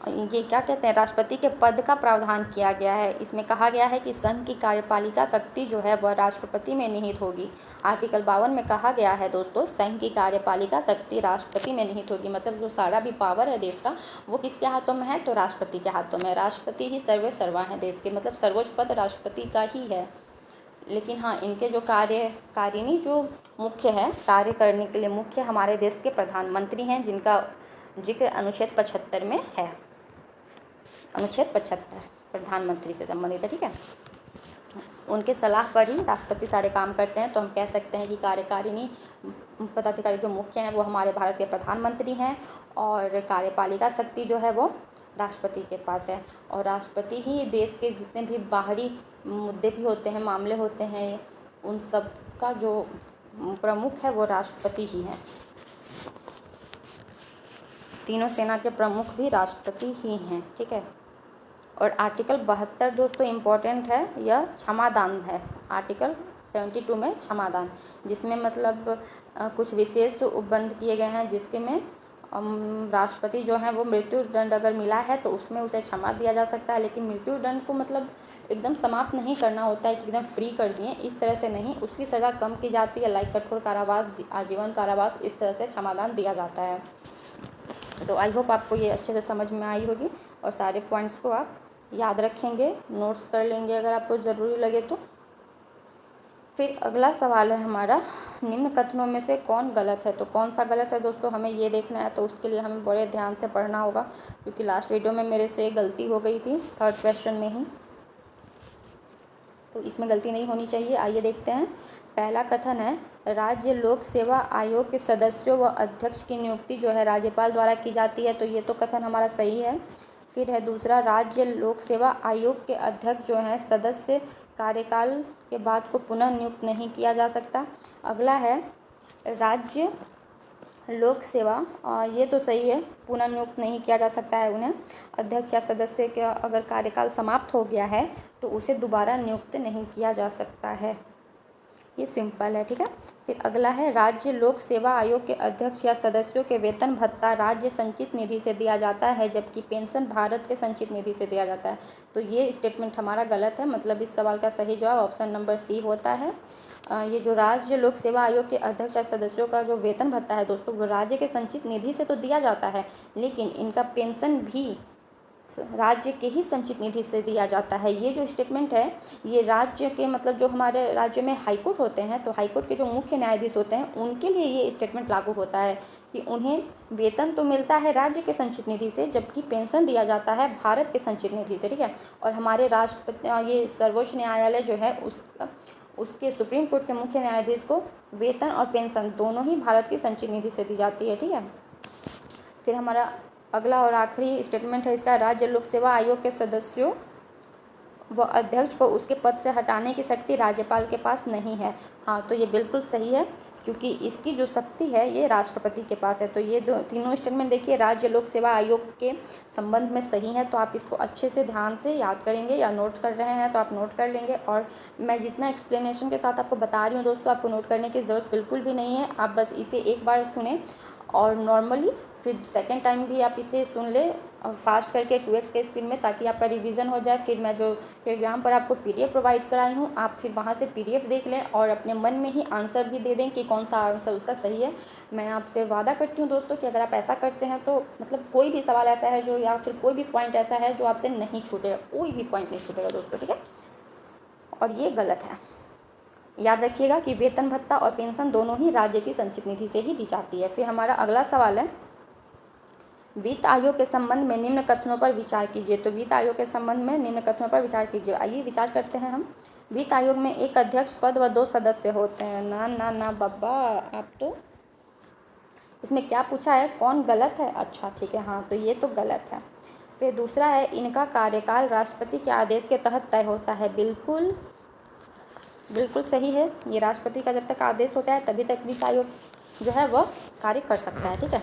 ये क्या कहते हैं, राष्ट्रपति के पद का प्रावधान किया गया है। इसमें कहा गया है कि संघ की कार्यपालिका शक्ति जो है वह राष्ट्रपति में निहित होगी। आर्टिकल 52 में कहा गया है दोस्तों, संघ की कार्यपालिका शक्ति राष्ट्रपति में निहित होगी। मतलब जो सारा भी पावर है देश का वो किसके हाथों में है? तो राष्ट्रपति के हाथों में। राष्ट्रपति ही सर्वे सर्वा है देश के, मतलब सर्वोच्च पद राष्ट्रपति का ही है। लेकिन हाँ, इनके जो कार्यकारिणी जो मुख्य है, कार्य करने के लिए मुख्य हमारे देश के प्रधानमंत्री हैं, जिनका जिक्र अनुच्छेद 75 में है। अनुच्छेद 75 प्रधानमंत्री से संबंधित है, ठीक है। उनके सलाह पर ही राष्ट्रपति सारे काम करते हैं। तो हम कह सकते हैं कि कार्यकारिणी पदाधिकारी जो मुख्य हैं वो हमारे भारत के प्रधानमंत्री हैं, और कार्यपालिका शक्ति जो है वो राष्ट्रपति के पास है। और राष्ट्रपति ही देश के जितने भी बाहरी मुद्दे भी होते हैं, मामले होते हैं, उन सब का जो प्रमुख है वो राष्ट्रपति ही हैं। तीनों सेना के प्रमुख भी राष्ट्रपति ही हैं, ठीक है। और आर्टिकल 72 दोस्तों इम्पोर्टेंट है, यह क्षमादान है। आर्टिकल 72 में क्षमादान, जिसमें मतलब कुछ विशेष उपबंध किए गए हैं, जिसके में राष्ट्रपति जो हैं वो मृत्यु दंड अगर मिला है तो उसमें उसे क्षमा दिया जा सकता है, लेकिन मृत्यु दंड को मतलब एकदम समाप्त नहीं करना होता है कि एकदम फ्री कर दिए, इस तरह से नहीं, उसकी सज़ा कम की जाती है, लाइक कठोर कारावास, आजीवन कारावास, इस तरह से क्षमादान दिया जाता है। तो आई होप आपको ये अच्छे से समझ में आई होगी और सारे पॉइंट्स को आप याद रखेंगे, नोट्स कर लेंगे अगर आपको ज़रूरी लगे तो। फिर अगला सवाल है हमारा, निम्न कथनों में से कौन गलत है। तो कौन सा गलत है दोस्तों, हमें ये देखना है, तो उसके लिए हमें बड़े ध्यान से पढ़ना होगा, क्योंकि लास्ट वीडियो में मेरे से गलती हो गई थी थर्ड क्वेश्चन में ही, तो इसमें गलती नहीं होनी चाहिए। आइए देखते हैं। पहला कथन है, राज्य लोक सेवा आयोग के सदस्यों व अध्यक्ष की नियुक्ति जो है राज्यपाल द्वारा की जाती है, तो ये तो कथन हमारा सही है। फिर है दूसरा, राज्य लोक सेवा आयोग के अध्यक्ष जो हैं सदस्य कार्यकाल के बाद को पुनः नियुक्त नहीं किया जा सकता। अगला है, राज्य लोक सेवा, ये तो सही है, पुनः नियुक्त नहीं किया जा सकता है उन्हें। अध्यक्ष या सदस्य का अगर कार्यकाल समाप्त हो गया है तो उसे दोबारा नियुक्त नहीं किया जा सकता है, ये सिंपल है, ठीक है। फिर अगला है, राज्य लोक सेवा आयोग के अध्यक्ष या सदस्यों के वेतन भत्ता राज्य संचित निधि से दिया जाता है, जबकि पेंशन भारत के संचित निधि से दिया जाता है। तो ये स्टेटमेंट हमारा गलत है, मतलब इस सवाल का सही जवाब ऑप्शन नंबर सी होता है। ये जो राज्य लोक सेवा आयोग के अध्यक्ष या सदस्यों का जो वेतन भत्ता है दोस्तों, वो राज्य के संचित निधि से तो दिया जाता है, लेकिन इनका पेंशन भी राज्य के ही संचित निधि से दिया जाता है। ये जो स्टेटमेंट है, ये राज्य के मतलब जो हमारे राज्य में हाईकोर्ट होते हैं, तो हाईकोर्ट के जो मुख्य न्यायाधीश होते हैं उनके लिए ये स्टेटमेंट लागू होता है कि उन्हें वेतन तो मिलता है राज्य के संचित निधि से, जबकि पेंशन दिया जाता है भारत के संचित निधि से, ठीक है। और हमारे राष्ट्रपति, ये सर्वोच्च न्यायालय जो है उसके सुप्रीम कोर्ट के मुख्य न्यायाधीश को वेतन और पेंशन दोनों ही भारत की संचित निधि से दी जाती है, ठीक है। फिर हमारा अगला और आखिरी स्टेटमेंट है इसका, राज्य लोक सेवा आयोग के सदस्यों व अध्यक्ष को उसके पद से हटाने की शक्ति राज्यपाल के पास नहीं है। हाँ, तो ये बिल्कुल सही है, क्योंकि इसकी जो शक्ति है ये राष्ट्रपति के पास है। तो ये तीनों स्टेटमेंट देखिए राज्य लोक सेवा आयोग के संबंध में सही है, तो आप इसको अच्छे से ध्यान से याद करेंगे, या नोट कर रहे हैं तो आप नोट कर लेंगे। और मैं जितना एक्सप्लेनेशन के साथ आपको बता रही हूँ दोस्तों, आपको नोट करने की ज़रूरत बिल्कुल भी नहीं है, आप बस इसे एक बार सुने और नॉर्मली फिर सेकेंड टाइम भी आप इसे सुन ले फास्ट करके 2x के स्पीड में, ताकि आपका रिवीजन हो जाए। फिर मैं जो टेलीग्राम पर आपको PDF प्रोवाइड कराई हूँ, आप फिर वहाँ से PDF देख लें और अपने मन में ही आंसर भी दे दें कि कौन सा आंसर उसका सही है। मैं आपसे वादा करती हूँ दोस्तों कि अगर आप ऐसा करते हैं तो मतलब कोई भी सवाल ऐसा है जो, या फिर कोई भी पॉइंट ऐसा है जो आपसे नहीं छूटेगा, कोई भी पॉइंट नहीं छूटेगा दोस्तों, ठीक है। और ये गलत है, याद रखिएगा कि वेतन भत्ता और पेंशन दोनों ही राज्य की संचित निधि से ही दी जाती है। फिर हमारा अगला सवाल है, वित्त आयोग के संबंध में निम्न कथनों पर विचार कीजिए। तो वित्त आयोग के संबंध में निम्न कथनों पर विचार कीजिए। आइए विचार करते हैं हम। वित्त आयोग में एक अध्यक्ष पद व 2 सदस्य होते हैं। ना ना ना बाबा, आप तो इसमें क्या पूछा है, कौन गलत है? अच्छा ठीक है, हाँ तो ये तो गलत है। फिर दूसरा है, इनका कार्यकाल राष्ट्रपति के आदेश के तहत तय होता है। बिल्कुल बिल्कुल सही है, ये राष्ट्रपति का जब तक आदेश होता है तभी तक वित्त आयोग जो है वह कार्य कर सकता है, ठीक है।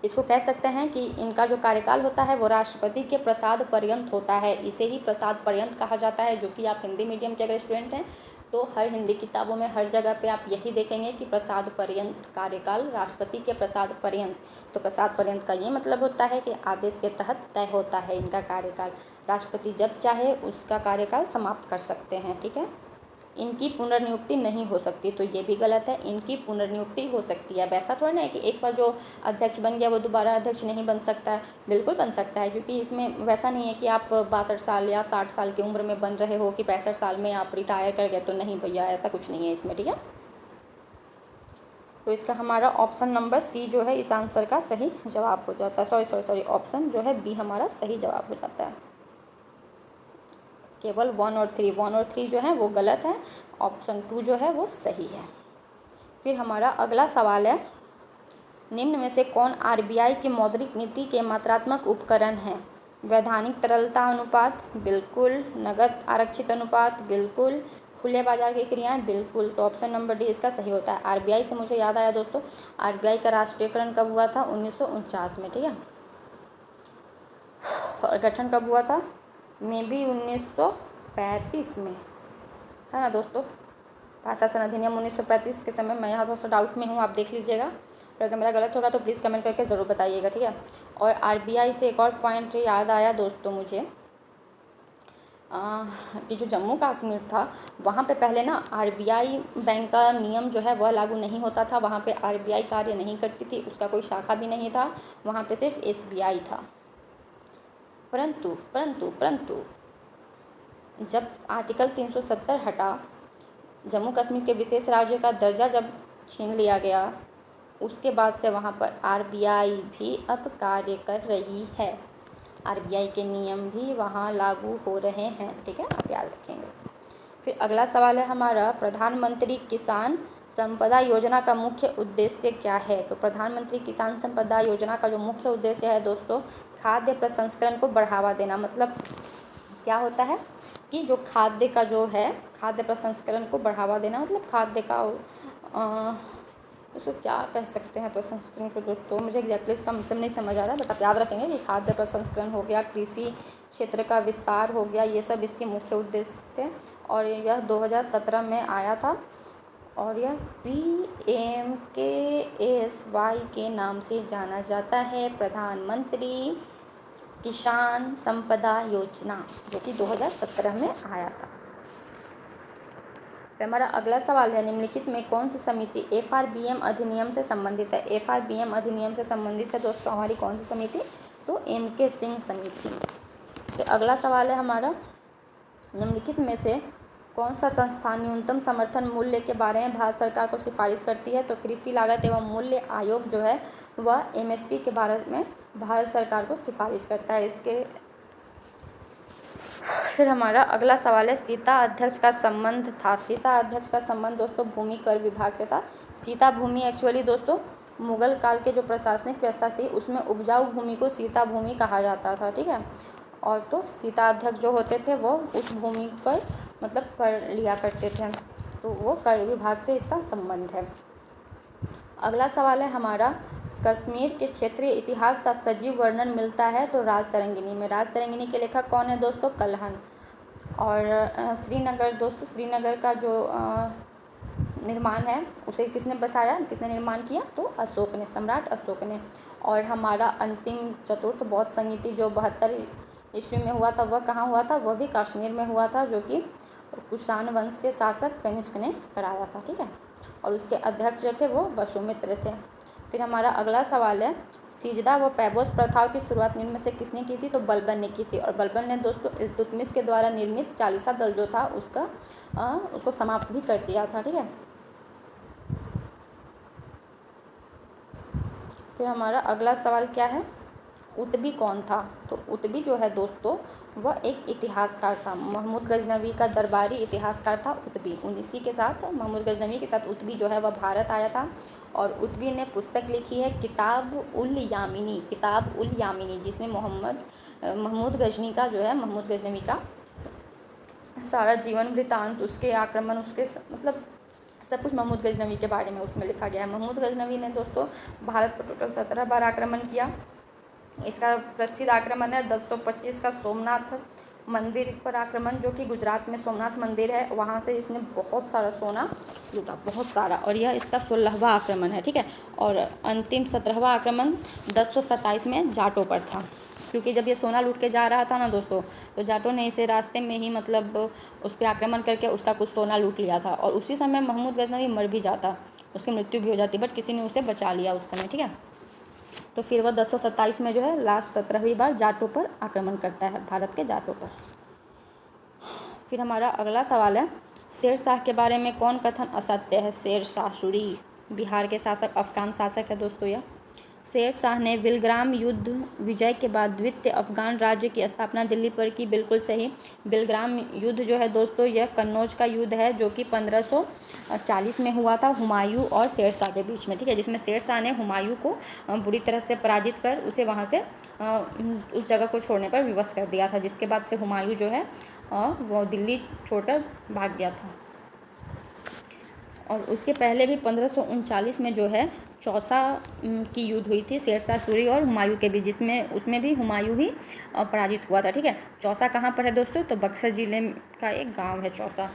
इसको कह सकते हैं कि इनका जो कार्यकाल होता है वो राष्ट्रपति के प्रसाद पर्यंत होता है, इसे ही प्रसाद पर्यंत कहा जाता है। जो कि आप हिंदी मीडियम के अगर स्टूडेंट हैं तो हर हिंदी किताबों में हर जगह पे आप यही देखेंगे कि प्रसाद पर्यंत कार्यकाल, राष्ट्रपति के प्रसाद पर्यंत। तो प्रसाद पर्यंत का ये मतलब होता है कि आदेश के तहत तय होता है इनका कार्यकाल, राष्ट्रपति जब चाहे उसका कार्यकाल समाप्त कर सकते हैं, ठीक है। इनकी पुनर्नियुक्ति नहीं हो सकती, तो ये भी गलत है, इनकी पुनर्नियुक्ति हो सकती है। अब ऐसा थोड़ा ना है कि एक बार जो अध्यक्ष बन गया वो दोबारा अध्यक्ष नहीं बन सकता है, बिल्कुल बन सकता है, क्योंकि इसमें वैसा नहीं है कि आप 62 साल या 60 साल की उम्र में बन रहे हो कि 65 साल में आप रिटायर कर गए, तो नहीं भैया, ऐसा कुछ नहीं है इसमें, ठीक है। तो इसका हमारा ऑप्शन नंबर सी जो है इस आंसर का सही जवाब हो जाता है। सॉरी, ऑप्शन जो है बी हमारा सही जवाब हो जाता है। केवल 1 और 3 जो है वो गलत है, ऑप्शन 2 जो है वो सही है। फिर हमारा अगला सवाल है, निम्न में से कौन RBI की मौद्रिक नीति के मात्रात्मक उपकरण हैं? वैधानिक तरलता अनुपात, बिल्कुल। नगद आरक्षित अनुपात, बिल्कुल। खुले बाजार की क्रियाएं, बिल्कुल। तो ऑप्शन नंबर डी इसका सही होता है। RBI से मुझे याद आया दोस्तों, RBI का राष्ट्रीयकरण कब हुआ था? 1949 में, ठीक है। और गठन कब हुआ था? मे बी 1935 में, है ना दोस्तों। भाषा संशोधन अधिनियम 1935 के समय, मैं यहाँ थोड़ा सा डाउट में हूँ, आप देख लीजिएगा। और अगर मेरा गलत होगा तो प्लीज़ कमेंट करके ज़रूर बताइएगा, ठीक है। और आरबीआई से एक और पॉइंट याद आया दोस्तों मुझे कि जो जम्मू कश्मीर था वहाँ पे पहले ना आरबीआई बैंक का नियम जो है वह लागू नहीं होता था, वहाँ पे आरबीआई कार्य नहीं करती थी, उसका कोई शाखा भी नहीं था, वहाँ पे सिर्फ एसबीआई था। परंतु परंतु परंतु जब आर्टिकल 370 हटा, जम्मू कश्मीर के विशेष राज्य का दर्जा जब छीन लिया गया, उसके बाद से वहाँ पर आरबीआई भी अब कार्य कर रही है, आरबीआई के नियम भी वहाँ लागू हो रहे हैं, ठीक है, आप याद रखेंगे। फिर अगला सवाल है हमारा, प्रधानमंत्री किसान संपदा योजना का मुख्य उद्देश्य क्या है? तो प्रधानमंत्री किसान संपदा योजना का जो मुख्य उद्देश्य है दोस्तों, खाद्य प्रसंस्करण को बढ़ावा देना। मतलब क्या होता है कि जो खाद्य का जो है खाद्य प्रसंस्करण को बढ़ावा देना, मतलब खाद्य का उसको क्या कह सकते हैं प्रसंस्करण को दोस्तों, मुझे एग्जैक्टली इसका मतलब नहीं समझ आ रहा है, बट आप याद रखेंगे कि खाद्य प्रसंस्करण हो गया, कृषि क्षेत्र का विस्तार हो गया, ये सब इसके मुख्य उद्देश्य थे। और यह 2017 में आया था और यह PMKSY के नाम से जाना जाता है, प्रधानमंत्री किसान संपदा योजना, जो कि 2017 में आया था। फिर हमारा अगला सवाल है, निम्नलिखित में कौन सी समिति FRBM अधिनियम से संबंधित है? FRBM अधिनियम से संबंधित है दोस्तों हमारी कौन सी समिति? तो MK सिंह समिति। फिर अगला सवाल है हमारा, निम्नलिखित में से कौन सा संस्थान न्यूनतम समर्थन मूल्य के बारे में भारत सरकार को सिफारिश करती है? तो कृषि लागत एवं मूल्य आयोग जो है वह MSP के बारे में भारत सरकार को सिफारिश करता है इसके। फिर हमारा अगला सवाल है, सीता अध्यक्ष का संबंध था। सीता अध्यक्ष का संबंध दोस्तों भूमि कर विभाग से था। सीता भूमि एक्चुअली दोस्तों मुगल काल के जो प्रशासनिक व्यवस्था थी उसमें उपजाऊ भूमि को सीता भूमि कहा जाता था, ठीक है। और तो सीता अध्यक्ष जो होते थे वो उस भूमि पर मतलब कर लिया करते थे, तो वो कर विभाग से इसका संबंध है। अगला सवाल है हमारा, कश्मीर के क्षेत्रीय इतिहास का सजीव वर्णन मिलता है तो राजतरंगिणी में। राजतरंगिणी के लेखक कौन है दोस्तों? कल्हण। और श्रीनगर दोस्तों, श्रीनगर का जो निर्माण है उसे किसने बसाया, किसने निर्माण किया? तो अशोक ने, सम्राट अशोक ने। और हमारा अंतिम चतुर्थ बौद्ध संहिता जो 72 ईस्वी में हुआ था वह कहाँ हुआ था? वह भी कश्मीर में हुआ था, जो कि कुषाण वंश के शासक कनिष्क ने कराया था, ठीक है। और उसके अध्यक्ष जो थे वो वसुमित्र थे। फिर हमारा अगला सवाल है, सिजदा व पैबोस प्रथाओं की शुरुआत निम्न में से किसने की थी? तो बलबन ने की थी। और बलबन ने दोस्तों इल्तुतमिश के द्वारा निर्मित चालीसा दल जो था उसको समाप्त भी कर दिया था, ठीक है। फिर हमारा अगला सवाल क्या है, उतबी कौन था? तो उतबी जो है दोस्तों वह एक इतिहासकार था। महमूद गजनवी का दरबारी इतिहासकार था उतबी। उसी के साथ महमूद गजनवी के साथ उतबी जो है वह भारत आया था। और उतबी ने पुस्तक लिखी है किताब उल यामिनी, जिसमें महमूद गजनी का जो है महमूद गजनवी का सारा जीवन वृत्तांत, उसके आक्रमण, उसके मतलब सब कुछ महमूद गजनवी के बारे में उसमें लिखा गया है। महमूद गजनवी ने दोस्तों भारत पर टोटल 17 बार आक्रमण किया। इसका प्रसिद्ध आक्रमण है 1025 का सोमनाथ मंदिर पर आक्रमण, जो कि गुजरात में सोमनाथ मंदिर है, वहाँ से इसने बहुत सारा सोना लूटा, बहुत सारा। और यह इसका 16वां आक्रमण है, ठीक है। और अंतिम 17वां आक्रमण 1027 में जाटों पर था, क्योंकि जब ये सोना लूट के जा रहा था ना दोस्तों, तो जाटों ने इसे रास्ते में ही मतलब उस पर आक्रमण करके उसका कुछ सोना लूट लिया था। और उसी समय महमूद गजनवी मर भी जाता, उसकी मृत्यु भी हो जाती, बट किसी ने उसे बचा लिया उस समय, ठीक है। तो फिर वह 1027 में जो है लास्ट 17वीं बार जाटों पर आक्रमण करता है, भारत के जाटों पर। फिर हमारा अगला सवाल है, शेर शाह के बारे में कौन कथन असत्य है? शेर शाह सूरी बिहार के शासक, अफगान शासक है दोस्तों यह। शेर शाह ने बिलग्राम युद्ध विजय के बाद द्वितीय अफगान राज्य की स्थापना दिल्ली पर की, बिल्कुल सही। बिलग्राम युद्ध जो है दोस्तों यह कन्नौज का युद्ध है, जो कि 1540 में हुआ था हुमायूं और शेर शाह के बीच में, ठीक है, जिसमें शेर शाह ने हुमायूं को बुरी तरह से पराजित कर उसे वहाँ से उस जगह को छोड़ने पर विवश कर दिया था, जिसके बाद से हुमायूं जो है वो दिल्ली छोड़कर भाग गया था। और उसके पहले भी 1539 में जो है चौसा की युद्ध हुई थी शेर शाह सूरी और हुमायूं के बीच, जिसमें उसमें भी हुमायूं ही पराजित हुआ था, ठीक है। चौसा कहाँ पर है दोस्तों? तो बक्सर ज़िले का एक गांव है चौसा,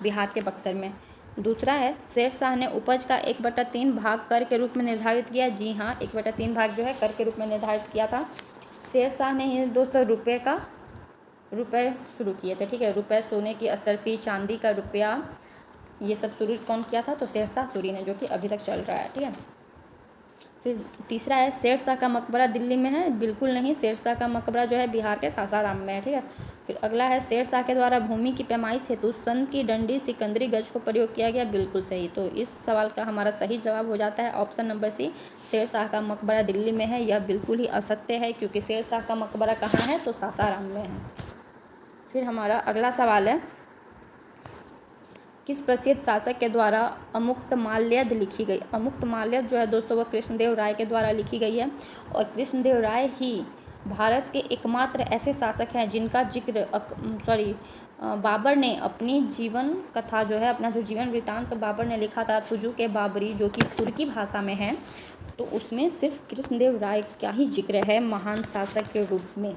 बिहार के बक्सर में। दूसरा है शेरशाह ने उपज का 1/3 भाग कर के रूप में निर्धारित किया। जी हाँ, 1/3 भाग जो है कर के रूप में निर्धारित किया था। शेरशाह ने ये दोस्तों रुपए शुरू किए थे, ठीक है। रुपए, सोने की असरफी, चांदी का रुपया, ये सब शुरू कौन किया था? तो शेरशाह सूरी ने, जो कि अभी तक चल रहा है, ठीक है। फिर तीसरा है शेरशाह का मकबरा दिल्ली में है। बिल्कुल नहीं, शेरशाह का मकबरा जो है बिहार के सासाराम में है, ठीक है। फिर अगला है शेरशाह के द्वारा भूमि की पैमाइश हेतु सन की डंडी सिकंदरी गज को प्रयोग किया गया। बिल्कुल सही। तो इस सवाल का हमारा सही जवाब हो जाता है ऑप्शन नंबर सी, शेरशाह का मकबरा दिल्ली में है। यह बिल्कुल ही असत्य है, क्योंकि शेरशाह का मकबरा कहाँ है? तो सासाराम में है। फिर हमारा अगला सवाल है, किस प्रसिद्ध शासक के द्वारा अमुक्तमाल्यद लिखी गई? अमुक्तमाल्यद जो है दोस्तों वह कृष्णदेव राय के द्वारा लिखी गई है। और कृष्णदेव राय ही भारत के एकमात्र ऐसे शासक हैं जिनका जिक्र बाबर ने अपनी जीवन कथा जो है, अपना जो जीवन वृत्तांत बाबर ने लिखा था तुजु के बाबरी, जो कि तुर्की भाषा में है, तो उसमें सिर्फ कृष्णदेव राय का ही जिक्र है महान शासक के रूप में।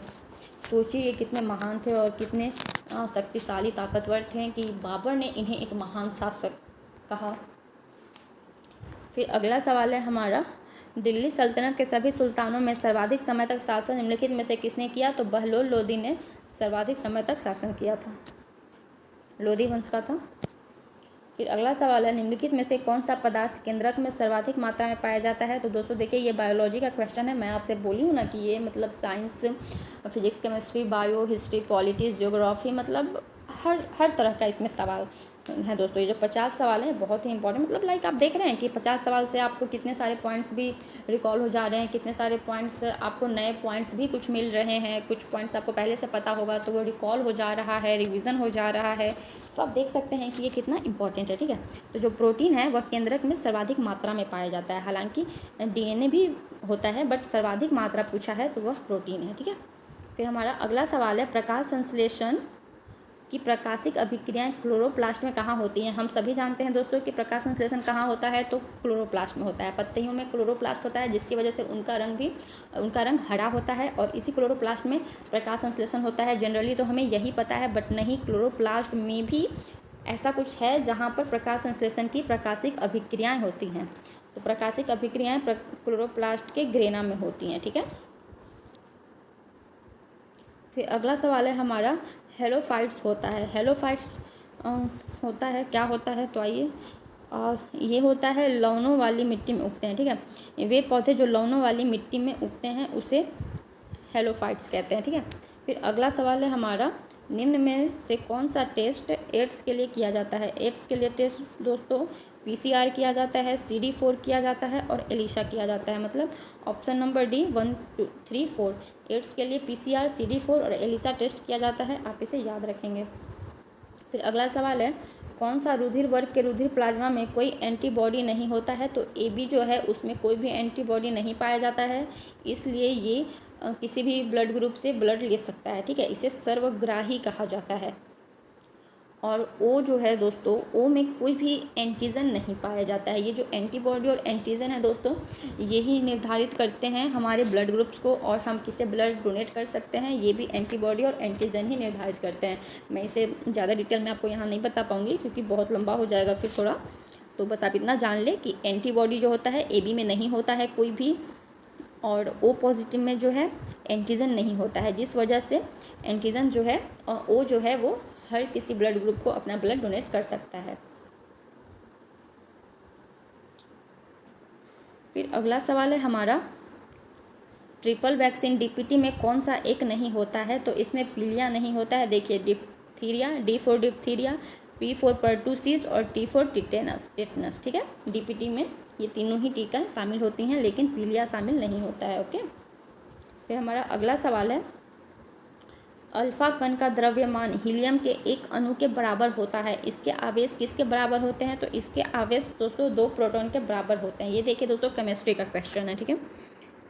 सोचिए ये कितने महान थे और कितने शक्तिशाली ताकतवर थे कि बाबर ने इन्हें एक महान शासक कहा। फिर अगला सवाल है हमारा, दिल्ली सल्तनत के सभी सुल्तानों में सर्वाधिक समय तक शासन निम्नलिखित में से किसने किया? तो बहलोल लोदी ने सर्वाधिक समय तक शासन किया था, लोदी वंश का था। फिर अगला सवाल है, निम्नलिखित में से कौन सा पदार्थ केंद्रक में सर्वाधिक मात्रा में पाया जाता है? तो दोस्तों देखिए, ये बायोलॉजी का क्वेश्चन है। मैं आपसे बोली हूँ ना कि ये मतलब science, physics, chemistry, bio, history, politics, geography, मतलब हर तरह का इसमें सवाल है दोस्तों। ये जो 50 सवाल हैं बहुत ही इंपॉर्टेंट, मतलब लाइक आप देख रहे हैं कि 50 सवाल से आपको कितने सारे पॉइंट्स भी रिकॉल हो जा रहे हैं, कितने सारे पॉइंट्स आपको नए पॉइंट्स भी कुछ मिल रहे हैं, कुछ पॉइंट्स आपको पहले से पता होगा तो वो रिकॉल हो जा रहा है, रिवीजन हो जा रहा है। तो आप देख सकते हैं कि ये कितना इंपॉर्टेंट है, ठीक है। तो जो प्रोटीन है वह केंद्रक में सर्वाधिक मात्रा में पाया जाता है। हालांकि डीएनए भी होता है, बट सर्वाधिक मात्रा पूछा है तो वह प्रोटीन है, ठीक है। फिर हमारा अगला सवाल है, प्रकाश संश्लेषण की प्रकाशिक अभिक्रियाएं क्लोरोप्लास्ट में कहाँ होती हैं? हम सभी जानते हैं दोस्तों कि प्रकाश संश्लेषण कहाँ होता है? तो क्लोरोप्लास्ट में होता है। पत्तियों में क्लोरोप्लास्ट होता है, जिसकी वजह से उनका रंग हरा होता है, और इसी क्लोरोप्लास्ट में प्रकाश संश्लेषण होता है। जनरली तो हमें यही पता है, बट नहीं, क्लोरोप्लास्ट में भी ऐसा कुछ है जहाँ पर प्रकाश संश्लेषण की प्रकाशिक अभिक्रियाएँ होती हैं। तो प्रकाशिक अभिक्रियाएँ क्लोरोप्लास्ट के ग्रेना में होती हैं, ठीक है। फिर अगला सवाल है हमारा, हेलोफाइट्स होता है। हेलोफाइट्स होता है, क्या होता है? तो आइए, ये होता है लवणों वाली मिट्टी में उगते हैं, ठीक है। वे पौधे जो लवणों वाली मिट्टी में उगते हैं उसे हेलोफाइट्स कहते हैं, ठीक है। फिर अगला सवाल है हमारा, निम्न में से कौन सा टेस्ट एड्स के लिए किया जाता है? एड्स के लिए टेस्ट दोस्तों पीसीआर किया जाता है, CD4 किया जाता है और एलिशा किया जाता है। मतलब ऑप्शन नंबर डी 1 2 3 4, एड्स के लिए पीसीआर, CD4 और एलिशा टेस्ट किया जाता है। आप इसे याद रखेंगे। फिर अगला सवाल है, कौन सा रुधिर वर्ग के रुधिर प्लाज्मा में कोई एंटीबॉडी नहीं होता है? तो AB जो है उसमें कोई भी एंटीबॉडी नहीं पाया जाता है, इसलिए ये किसी भी ब्लड ग्रुप से ब्लड ले सकता है, ठीक है। इसे सर्वग्राही कहा जाता है। और O जो है दोस्तों, O में कोई भी एंटीजन नहीं पाया जाता है। ये जो एंटीबॉडी और एंटीजन है दोस्तों, यही निर्धारित करते हैं हमारे ब्लड ग्रुप्स को, और हम किसे ब्लड डोनेट कर सकते हैं ये भी एंटीबॉडी और एंटीजन ही निर्धारित करते हैं। मैं इसे ज़्यादा डिटेल में आपको यहाँ नहीं बता पाऊँगी क्योंकि बहुत लंबा हो जाएगा फिर थोड़ा। तो बस आप इतना जान लें कि एंटीबॉडी जो होता है AB में नहीं होता है कोई भी, और O पॉजिटिव में जो है एंटीजन नहीं होता है, जिस वजह से एंटीजन जो है O जो है वो हर किसी ब्लड ग्रुप को अपना ब्लड डोनेट कर सकता है। फिर अगला सवाल है हमारा, ट्रिपल वैक्सीन DPT में कौन सा एक नहीं होता है? तो इसमें पीलिया नहीं होता है। देखिए, diphtheria, D for diphtheria, P for pertussis और T फॉर टेटनस, ठीक है। DPT में ये तीनों ही टीका शामिल होती हैं, लेकिन पीलिया शामिल नहीं होता है, ओके। फिर हमारा अगला सवाल है, अल्फा कण का द्रव्यमान हीलियम के एक अणु के बराबर होता है। इसके आवेश किसके बराबर होते हैं? तो इसके आवेश दोस्तों 2 प्रोटॉन के बराबर होते हैं। ये देखिए दोस्तों, केमिस्ट्री का क्वेश्चन है, ठीक है।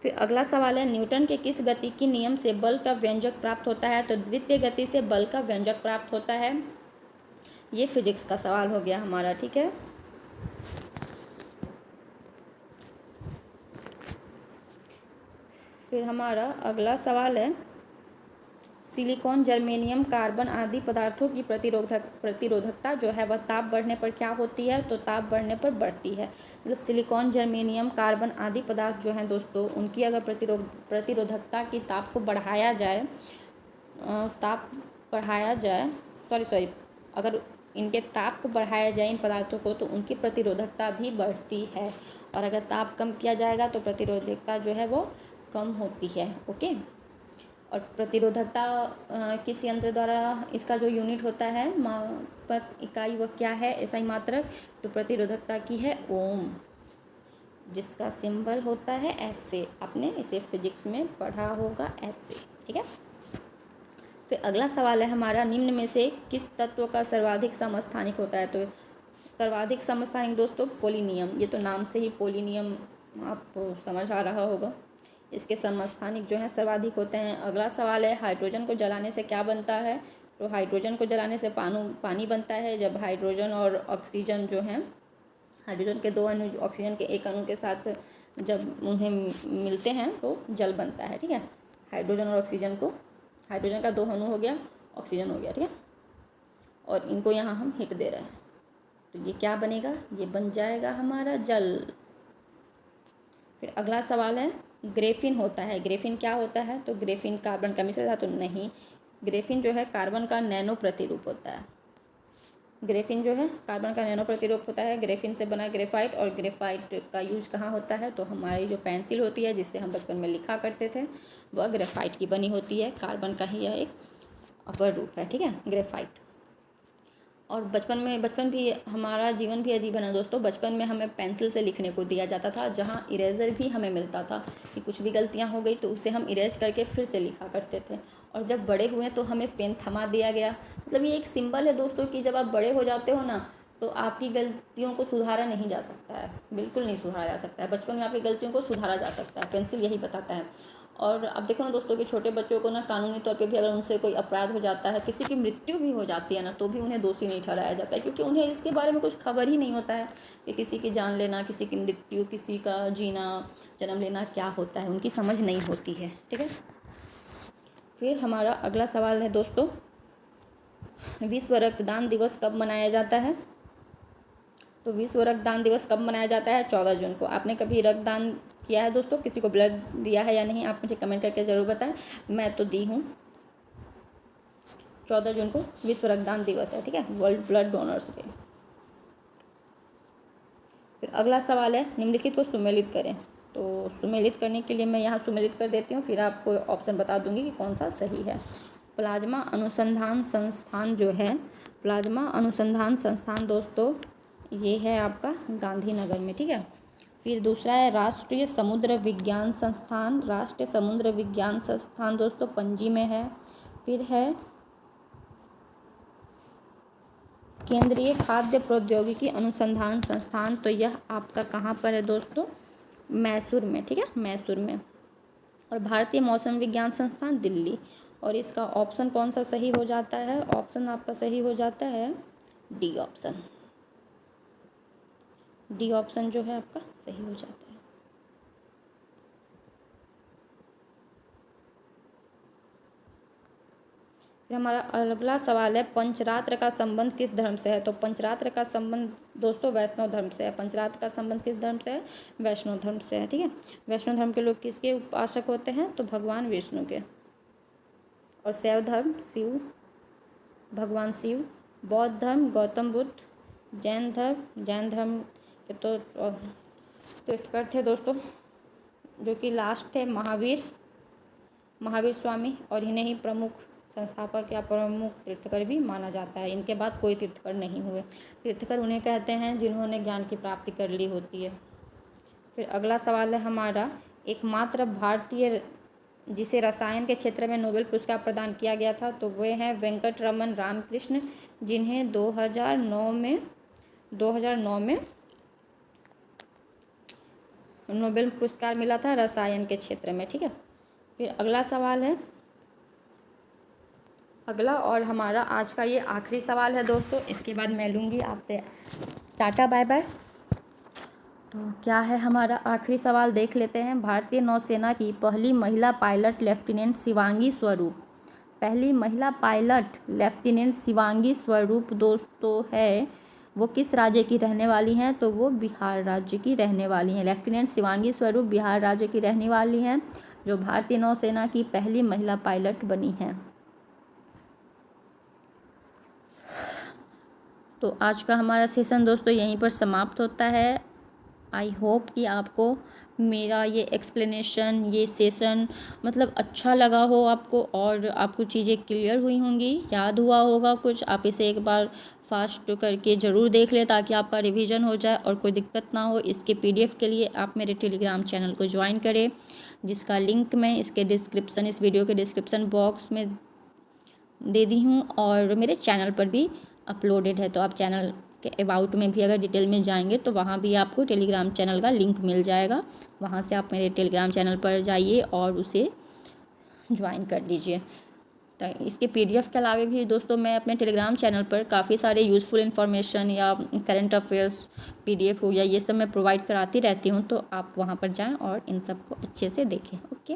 फिर अगला सवाल है, न्यूटन के किस गति की नियम से बल का व्यंजक प्राप्त होता है? तो द्वितीय गति से बल का व्यंजक प्राप्त होता है। ये फिजिक्स का सवाल हो गया हमारा, ठीक है। फिर हमारा अगला सवाल है, सिलिकॉन, जर्मेनियम, कार्बन आदि पदार्थों की प्रतिरोधकता जो है वह ताप बढ़ने पर क्या होती है? तो ताप बढ़ने पर बढ़ती है। मतलब सिलिकॉन, जर्मेनियम, कार्बन आदि पदार्थ जो हैं दोस्तों, उनकी अगर प्रतिरोधकता की ताप को बढ़ाया जाए, अगर इनके ताप को बढ़ाया जाए इन पदार्थों को, तो उनकी प्रतिरोधकता भी बढ़ती है। और अगर ताप कम किया जाएगा तो प्रतिरोधकता जो है वो कम होती है। ओके। और प्रतिरोधकता किस यंत्र द्वारा, इसका जो यूनिट होता है, मापक इकाई, वह क्या है? एसआई मात्रक। तो प्रतिरोधकता की है ओम, जिसका सिंबल होता है एस से। आपने इसे फिजिक्स में पढ़ा होगा एस से। ठीक है। फिर अगला सवाल है हमारा, निम्न में से किस तत्व का सर्वाधिक समस्थानिक होता है? तो सर्वाधिक समस्थानिक दोस्तों पोलिनियम। ये तो नाम से ही पोलिनियम आपको समझ आ रहा होगा। इसके समस्थानिक जो हैं सर्वाधिक होते हैं। अगला सवाल है, हाइड्रोजन को जलाने से क्या बनता है? तो हाइड्रोजन को जलाने से पानी बनता है। जब हाइड्रोजन और ऑक्सीजन जो हैं, हाइड्रोजन के 2 अणु ऑक्सीजन के 1 अणु के साथ जब उन्हें मिलते हैं तो जल बनता है। ठीक है। हाइड्रोजन और ऑक्सीजन को, हाइड्रोजन का 2 अणु हो गया, ऑक्सीजन हो गया। ठीक है। और इनको यहाँ हम हिट दे रहे हैं, तो ये क्या बनेगा? ये बन जाएगा हमारा जल। फिर अगला सवाल है, ग्रेफिन होता है। ग्रेफिन क्या होता है? तो ग्रेफिन कार्बन का मिश्र धातु नहीं, ग्रेफिन जो है कार्बन का नैनो प्रतिरूप होता है। ग्रेफिन जो है कार्बन का नैनो प्रतिरूप होता है। ग्रेफिन से बना ग्रेफाइट, और ग्रेफाइट का यूज कहाँ होता है? तो हमारी जो पेंसिल होती है, जिससे हम बचपन में लिखा करते थे, वह ग्रेफाइट की बनी होती है। कार्बन का ही यह एक अपर रूप है। ठीक है, ग्रेफाइट। और बचपन भी, हमारा जीवन भी अजीब है ना दोस्तों। बचपन में हमें पेंसिल से लिखने को दिया जाता था, जहाँ इरेज़र भी हमें मिलता था कि कुछ भी गलतियाँ हो गई तो उसे हम इरेज करके फिर से लिखा करते थे। और जब बड़े हुए तो हमें पेन थमा दिया गया। मतलब ये एक सिंबल है दोस्तों कि जब आप बड़े हो जाते हो ना, तो आपकी गलतियों को सुधारा नहीं जा सकता है, बिल्कुल नहीं सुधारा जा सकता है। बचपन में आपकी गलतियों को सुधारा जा सकता है, पेंसिल यही बताता है। और अब देखो ना दोस्तों कि छोटे बच्चों को ना कानूनी तौर पे भी अगर उनसे कोई अपराध हो जाता है, किसी की मृत्यु भी हो जाती है ना, तो भी उन्हें दोषी नहीं ठहराया जाता है, क्योंकि उन्हें इसके बारे में कुछ खबर ही नहीं होता है कि किसी की जान लेना, किसी की मृत्यु, किसी का जीना, जन्म लेना क्या होता है, उनकी समझ नहीं होती है। ठीक है। फिर हमारा अगला सवाल है दोस्तों, विश्व रक्तदान दिवस कब मनाया जाता है? तो विश्व रक्तदान दिवस कब मनाया जाता है? 14 जून को। आपने कभी रक्तदान किया है दोस्तों? किसी को ब्लड दिया है या नहीं? आप मुझे कमेंट करके ज़रूर बताएं। मैं तो दी हूँ। 14 जून को विश्व रक्तदान दिवस है। ठीक है, वर्ल्ड ब्लड डोनर्स डे। फिर अगला सवाल है, निम्नलिखित को सुमेलित करें। तो सुमेलित करने के लिए मैं यहाँ सुमेलित कर देती हूँ, फिर आपको ऑप्शन बता दूंगी कि कौन सा सही है। प्लाज्मा अनुसंधान संस्थान जो है, प्लाज्मा अनुसंधान संस्थान दोस्तों, ये है आपका गांधीनगर में। ठीक है। फिर दूसरा है राष्ट्रीय समुद्र विज्ञान संस्थान। राष्ट्रीय समुद्र विज्ञान संस्थान दोस्तों पणजी में है। फिर है केंद्रीय खाद्य प्रौद्योगिकी अनुसंधान संस्थान, तो यह आपका कहाँ पर है दोस्तों? मैसूर में। ठीक है, मैसूर में। और भारतीय मौसम विज्ञान संस्थान दिल्ली। और इसका ऑप्शन कौन सा सही हो जाता है? ऑप्शन आपका सही हो जाता है डी ऑप्शन। डी ऑप्शन जो है आपका सही हो जाता है। फिर हमारा अगला सवाल है, पंचरात्र का संबंध किस धर्म से है? तो पंचरात्र का संबंध दोस्तों वैष्णव धर्म से है। पंचरात्र का संबंध किस धर्म से है? वैष्णव धर्म से है। ठीक है। वैष्णव धर्म के लोग किसके उपासक होते हैं? तो भगवान विष्णु के। और शैव धर्म शिव, भगवान शिव। बौद्ध धर्म गौतम बुद्ध। जैन धर्म के तो तीर्थकर थे दोस्तों, जो कि लास्ट थे महावीर स्वामी, और इन्हें ही प्रमुख संस्थापक या प्रमुख तीर्थकर भी माना जाता है। इनके बाद कोई तीर्थकर नहीं हुए। तीर्थकर उन्हें कहते हैं जिन्होंने ज्ञान की प्राप्ति कर ली होती है। फिर अगला सवाल है हमारा, एकमात्र भारतीय जिसे रसायन के क्षेत्र में नोबेल पुरस्कार प्रदान किया गया था, तो वे हैं वेंकट रमन रामकृष्ण, जिन्हें 2009 में नोबेल पुरस्कार मिला था रसायन के क्षेत्र में। ठीक है। फिर अगला सवाल है, अगला और हमारा आज का ये आखिरी सवाल है दोस्तों, इसके बाद मैं लूँगी आपसे टाटा बाय बाय। तो क्या है हमारा आखिरी सवाल, देख लेते हैं। भारतीय नौसेना की पहली महिला पायलट लेफ्टिनेंट शिवांगी स्वरूप पहली महिला पायलट लेफ्टिनेंट शिवांगी स्वरूप दोस्तों है, वो किस राज्य की रहने वाली हैं? तो वो बिहार राज्य की रहने वाली हैं। लेफ्टिनेंट शिवांगी स्वरूप बिहार राज्य की रहने वाली हैं, जो भारतीय नौसेना की पहली महिला पायलट बनी हैं। तो आज का हमारा सेशन दोस्तों यहीं पर समाप्त होता है। आई होप कि आपको मेरा ये एक्सप्लेनेशन, ये सेशन मतलब अच्छा लगा हो आपको, और आपको चीज़ें क्लियर हुई होंगी, याद हुआ होगा कुछ। आप इसे एक बार फास्ट करके ज़रूर देख लें ताकि आपका रिवीजन हो जाए और कोई दिक्कत ना हो। इसके PDF के लिए आप मेरे टेलीग्राम चैनल को ज्वाइन करें, जिसका लिंक मैं इस वीडियो के डिस्क्रिप्सन बॉक्स में दे दी हूँ, और मेरे चैनल पर भी अपलोडेड है। तो आप चैनल के अबाउट में भी अगर डिटेल में जाएंगे तो वहाँ भी आपको टेलीग्राम चैनल का लिंक मिल जाएगा। वहाँ से आप मेरे टेलीग्राम चैनल पर जाइए और उसे ज्वाइन कर दीजिए। तो इसके PDF के अलावा भी दोस्तों मैं अपने टेलीग्राम चैनल पर काफ़ी सारे यूज़फुल इन्फॉर्मेशन या करंट अफेयर्स PDF हो गया, ये सब मैं प्रोवाइड कराती रहती हूँ। तो आप वहाँ पर जाएँ और इन सब को अच्छे से देखें। ओके,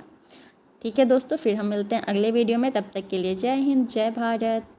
ठीक है दोस्तों, फिर हम मिलते हैं अगले वीडियो में। तब तक के लिए जय हिंद, जय भारत।